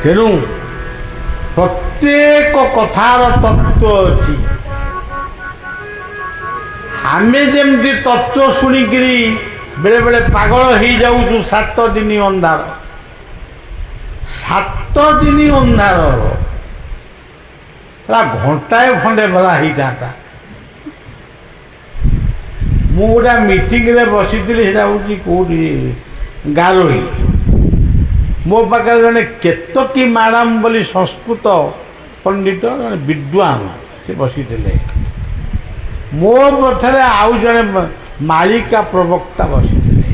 ତେଣୁ ପ୍ରତ୍ୟେକ କଥାର ତତ୍ତ୍ୱ ଅଛି। ଆମେ ଯେମିତି ତତ୍ତ୍ୱ ଶୁଣିକିରି ବେଳେ ବେଳେ ପାଗଳ ହେଇଯାଉଛୁ। 7 ଦିନ ଅନ୍ଧାର, 7 ଦିନ ଅନ୍ଧାରର ଘଣ୍ଟାଏ ଖଣ୍ଡେ ଭଲା ହେଇଥାନ୍ତା। ମୁଁ ଗୋଟେ ମିଟିଂରେ ବସିଥିଲି, ସେଟା ହେଉଛି କେଉଁଠି ଗାରୋଇ। ମୋ ପାଖରେ ଜଣେ କେତକୀ ମ୍ୟାଡ଼ାମ ବୋଲି ସଂସ୍କୃତ ପଣ୍ଡିତ, ଜଣେ ବିଦ୍ୱାନ, ସେ ବସିଥିଲେ। ମୋ ପଛରେ ଆଉ ଜଣେ ମାଳିକା ପ୍ରବକ୍ତା ବସିଥିଲେ।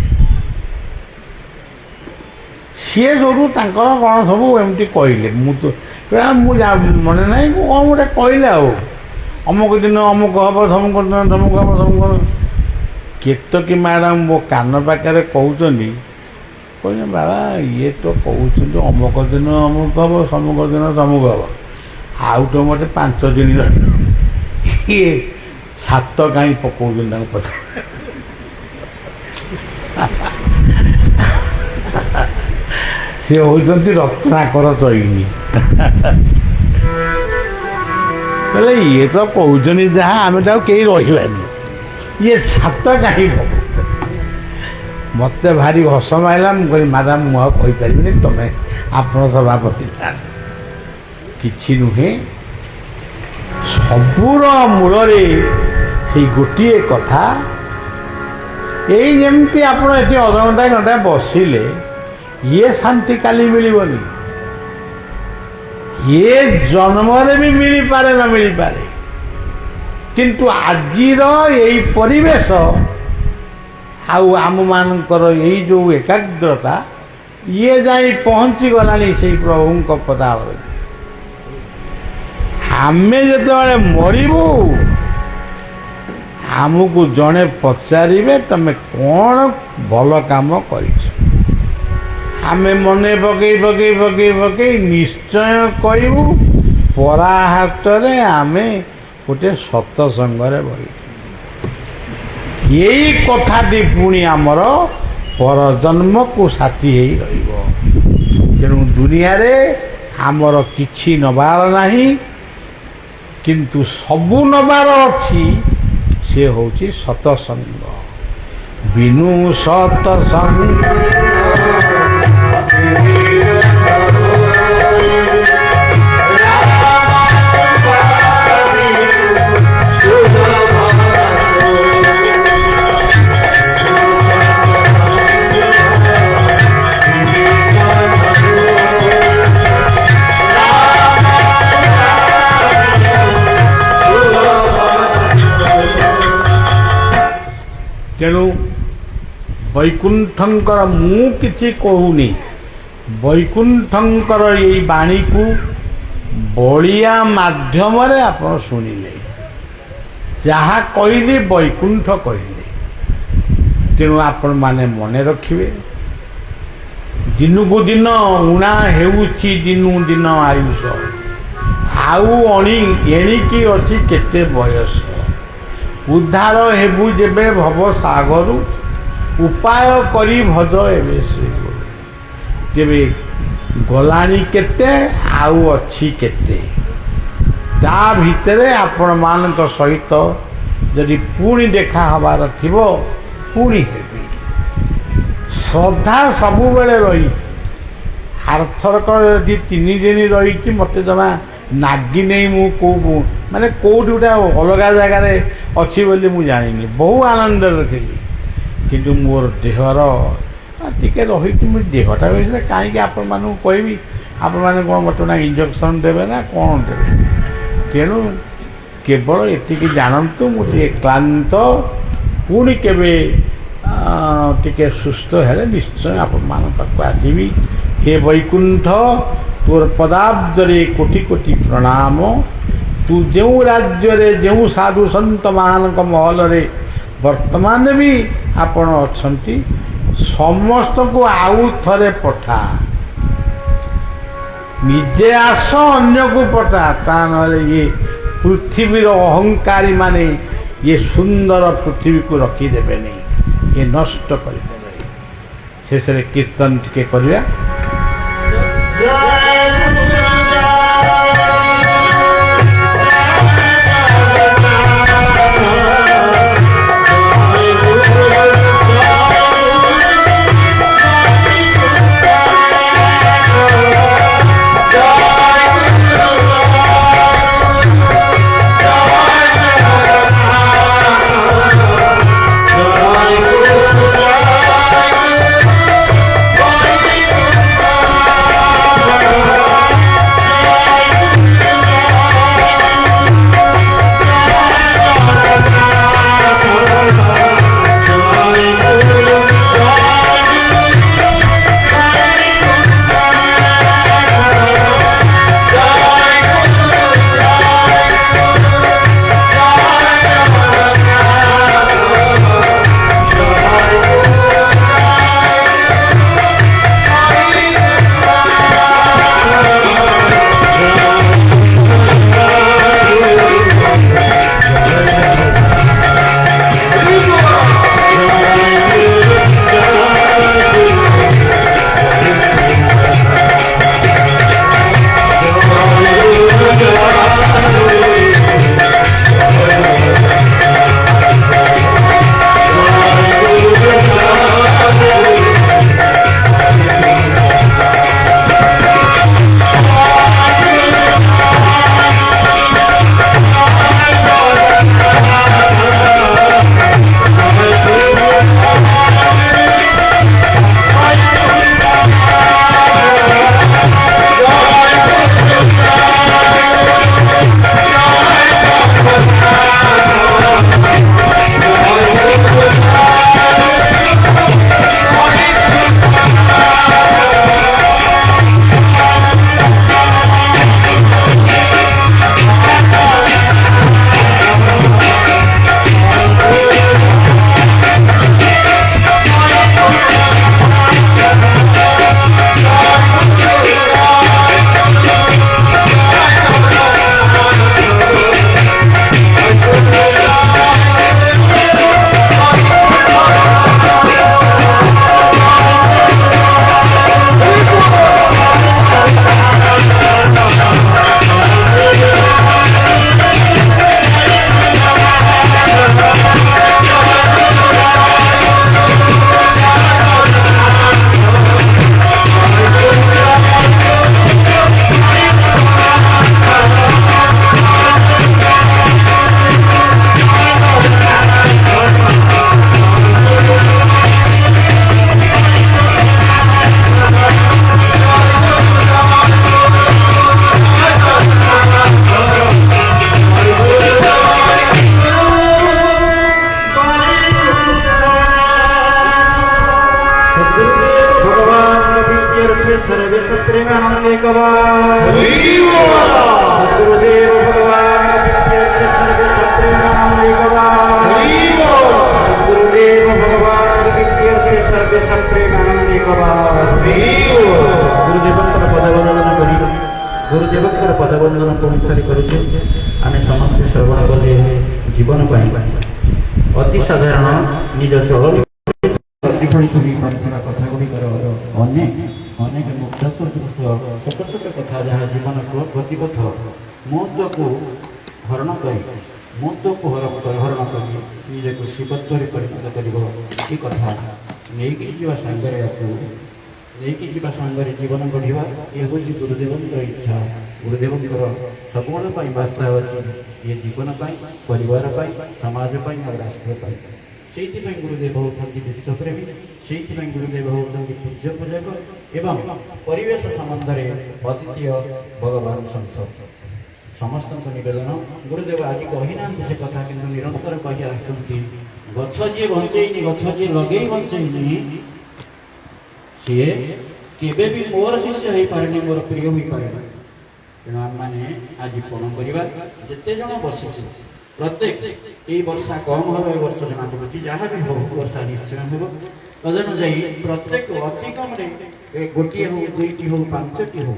ସିଏ ସବୁ ତାଙ୍କର କ'ଣ ସବୁ ଏମିତି କହିଲେ। ମୁଁ ମନେ ନାହିଁ, କ'ଣ ଗୋଟେ କହିଲେ ଆଉ, ଅମୁକ ଦିନ ଅମୁକ ହେବ, ଧମୁକ ଦିନ ଧମୁକ ହେବ, ଧମୁକ। କେତକୀ ମ୍ୟାଡ଼ାମ ମୋ କାନ ପାଖରେ କହୁଛନ୍ତି, କହିଲେ ବାବା ଇଏ ତ କହୁଛନ୍ତି ଅମୁକ ଦିନ ଅମୁକ ହେବ, ସମୁକ ଦିନ ସମୁକ ହେବ, ଆଉ ତ ମୋତେ 5 ଦିନ ରହିବ। ଇଏ 7 କାହିଁ ପକଉଛନ୍ତି ତାଙ୍କ ପଛରେ? ସେ ହେଉଛନ୍ତି ରତ୍ନାକର ଚଇନି। କହିଲେ ଇଏ ତ କହୁଛନ୍ତି ଯାହା, ଆମେ ତ ଆଉ କେହି ରହିବାନି, ଇଏ 7 କାହିଁ ହବ? ମୋତେ ଭାରି ହସ ମାଇଲା। ମୁଁ କହିଲି ମ୍ୟାଡ଼ାମ ମୁଁ ଆଉ କହିପାରିବିନି, ତମେ ଆପଣ ସଭାପତି। କିଛି ନୁହେଁ, ସବୁର ମୂଳରେ ସେଇ ଗୋଟିଏ କଥା। ଏଇ ଯେମିତି ଆପଣ ଏଠି ଅଧଘଣ୍ଟାଏ ଘଣ୍ଟାଏ ବସିଲେ, ଇଏ ଶାନ୍ତି କାଲି ମିଳିବନି, ଇଏ ଜନ୍ମରେ ବି ମିଳିପାରେ ନ ମିଳିପାରେ। କିନ୍ତୁ ଆଜିର ଏଇ ପରିବେଶ ଆଉ ଆମମାନଙ୍କର ଏଇ ଯେଉଁ ଏକାଗ୍ରତା, ଇଏ ଯାଇ ପହଞ୍ଚି ଗଲାଣି ସେଇ ପ୍ରଭୁଙ୍କ ପଦାବରେ। ଆମେ ଯେତେବେଳେ ମରିବୁ ଆମକୁ ଜଣେ ପଚାରିବେ ତମେ କ'ଣ ଭଲ କାମ କରିଛ। ଆମେ ମନେ ପକେଇ ପକେଇ ପକେଇ ପକେଇ ନିଶ୍ଚୟ କହିବୁ ପରା ହାଟରେ ଆମେ ଗୋଟେ ସତସଙ୍ଗରେ ବସିଛୁ। ଏଇ କଥାଟି ପୁଣି ଆମର ପରଜନ୍ମକୁ ସାଥୀ ହେଇ ରହିବ। ତେଣୁ ଦୁନିଆରେ ଆମର କିଛି ନବାର ନାହିଁ, କିନ୍ତୁ ସବୁ ନବାର ଅଛି। ସେ ହେଉଛି ସତସଙ୍ଗ। ବିନୁ ସତସଙ୍ଗ ତେଣୁ ବୈକୁଣ୍ଠଙ୍କର ମୁଁ କିଛି କହୁନି, ବୈକୁଣ୍ଠଙ୍କର ଏଇ ବାଣୀକୁ ବଳିଆ ମାଧ୍ୟମରେ ଆପଣ ଶୁଣିଲେ। ଯାହା କହିଲି ବୈକୁଣ୍ଠ କହିଲେ। ତେଣୁ ଆପଣମାନେ ମନେ ରଖିବେ, ଦିନକୁ ଦିନ ଉଣା ହେଉଛି ଦିନକୁ ଦିନ ଆୟୁଷ, ଆଉ ଏଣିକି ଅଛି କେତେ ବୟସ। ଉଦ୍ଧାର ହେବୁ ଯେବେ ଭବ ସାଗରୁ, ଉପାୟ କରି ଭଜ ଏବେ ଶ୍ରୀଗୁରୁ। ତେବେ ଗଲାଣି କେତେ ଆଉ ଅଛି କେତେ, ତା ଭିତରେ ଆପଣମାନଙ୍କ ସହିତ ଯଦି ପୁଣି ଦେଖା ହେବାର ଥିବ ପୁଣି ହେବି। ଶ୍ରଦ୍ଧା ସବୁବେଳେ ରହିଛି। ଆରଥରକ ଯଦି 3 ଦିନ ରହିଛି ମୋତେ ଜମା ନାଗି ନେଇ ମୁଁ ମାନେ କୋଉଠି ଗୋଟେ ଅଲଗା ଜାଗାରେ ଅଛି ବୋଲି ମୁଁ ଜାଣିନି। ବହୁ ଆନନ୍ଦରେ ଥିଲି, କିନ୍ତୁ ମୋର ଦେହର ଟିକେ ରହିଛି। ମୁଁ ଦେହଟା ବିଷୟରେ କାହିଁକି ଆପଣମାନଙ୍କୁ କହିବି? ଆପଣମାନେ କ'ଣ ମୋତେ ନା ଇଞ୍ଜେକ୍ସନ୍ ଦେବେ ନା କ'ଣ ଦେବେ? ତେଣୁ କେବଳ ଏତିକି ଜାଣନ୍ତୁ, ମୁଁ ଟିକେ କ୍ଳାନ୍ତ। ପୁଣି କେବେ ଟିକେ ସୁସ୍ଥ ହେଲେ ନିଶ୍ଚୟ ଆପଣମାନଙ୍କ ପାଖକୁ ଆସିବି। ହେ ବୈକୁଣ୍ଠ, ତୋର ପଦାବ୍ଜରେ କୋଟି କୋଟି ପ୍ରଣାମ। ତୁ ଯେଉଁ ରାଜ୍ୟରେ ଯେଉଁ ସାଧୁ ସନ୍ଥ ମାନଙ୍କ ମହଲରେ ବର୍ତ୍ତମାନ ବି ଆପଣ ଅଛନ୍ତି, ସମସ୍ତଙ୍କୁ ଆଉ ଥରେ ପଠା। ନିଜେ ଆସ, ଅନ୍ୟକୁ ପଠା। ତା ନହେଲେ ଇଏ ପୃଥିବୀର ଅହଙ୍କାରୀ ମାନେ ଇଏ ସୁନ୍ଦର ପୃଥିବୀକୁ ରଖିଦେବେନି, ଇଏ ନଷ୍ଟ କରିଦେବେ। ଶେଷରେ କୀର୍ତ୍ତନ ଟିକେ କରିବା। सर्वे सत्प्रेमानंदे सद्गुरुदेव भगवान विद्यार्थी सर्वे सत्प्रेमानंदे सद्गुरुदेव भगवान विद्यार्थी सर्वे सत्प्रेमानंदे गुरुदेवंकर पदवंदन करी गुरुदेवंकर पदवंदन पुणी थरी करुचे आमे समस्त श्रवण कले जीवन पाई अति साधारण निज चलन प्रतिफलित हो पार्थिबा कथा गुड़िकर अनेक अनेक मुक्त सदृश छोट छोट कथा जहाँ जीवन गतिपथ मुहूर्त को हरण कर मुहूर्त को हरण कर निजक शिवत्व परिणत कर कथा नहीं जावा सांगरे नहीं जावा सांगरे जीवन गढ़ा ये हूँ गुरुदेवंकर इच्छा गुरुदेवंकर सबुआल वार्ता अच्छी ये जीवन परिवार समाज और राष्ट्र से गुरुदेव होती विश्वप्रेमी से गुरुदेव होती पूज्य पूजक एवं परिवेश संबंध में अद्वितीय भगवान सन्त समस्त नवेदन गुरुदेव आज कही ना से कथा कि निरंतर कही आसुँच गछ जी बंचेनी गछ जी लगे बंचेनी सी केबे भी मोर शिष्य हो पारे मोर प्रिय हो पारे तेणु आम मैंने आज कौन करवा जिते जन बसी प्रत्येक ये वर्षा कम हम ए वर्ष जना पड़ुची जहाँ भी हो वर्षा निश्चय हो तदनुजाई प्रत्येक अति कम गोटे हो दुईटी हो पांचटी हो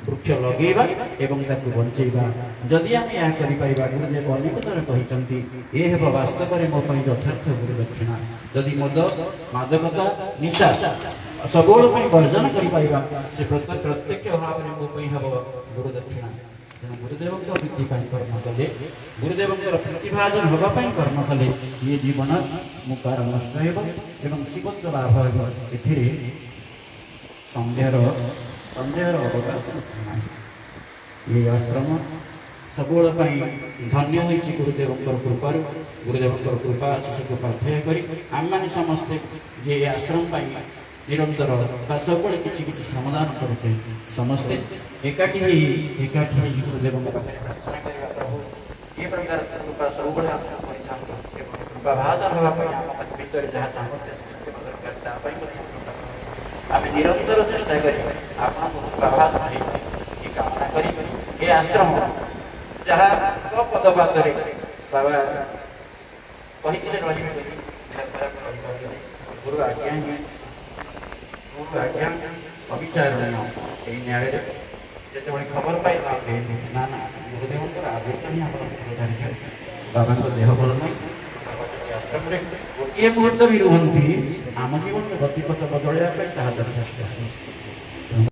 वृक्ष लगेगा एवं बंचेगा जदि आम यह गुरुदेव अनेक थर कहते ये हे वास्तव में मो यथार्थ गुरु दक्षिणा जदि मद मादकता निशा सबूल वर्जन कर प्रत्यक्ष भाव में मो हम गुरु दक्षिणा तेणु गुरुदेव वृद्धि कर्म कले गुरुदेव प्रतिभाजन हाँपाई कर्म कले ये जीवन मुकार नष्ट एवं शिवत्व लाभ ए सन्देहर अवकाश ये आश्रम सबूल धन्य होती गुरुदेव कृपा गुरुदेव कृपा आशीष को प्रार्थना करी आम मैंने समस्ते ये आश्रम निरंतर सब किसी समाधान करुचे समस्ते एकाठी गुरुदेव प्रार्थना करवा प्रभु ये प्रकार कृपा सब कृपा भाजन हाँपाई भर जहाँ सामर्थ्य आम निरंतर चेष्टा करी आपभाजन ये कामना करी ये आश्रम जहाँ पदपात बाबा कही गुरु आज्ञा ही गुरु आज्ञा अविचारणीय यही न्याय जिते खबर पाई ना ना गुरुदेव आदेश ही आप बाबा देह भल नहीं आश्रम गोटे मुहूर्त भी रुहति आम जीवन में गतिपथ बदलवाई चेष्टा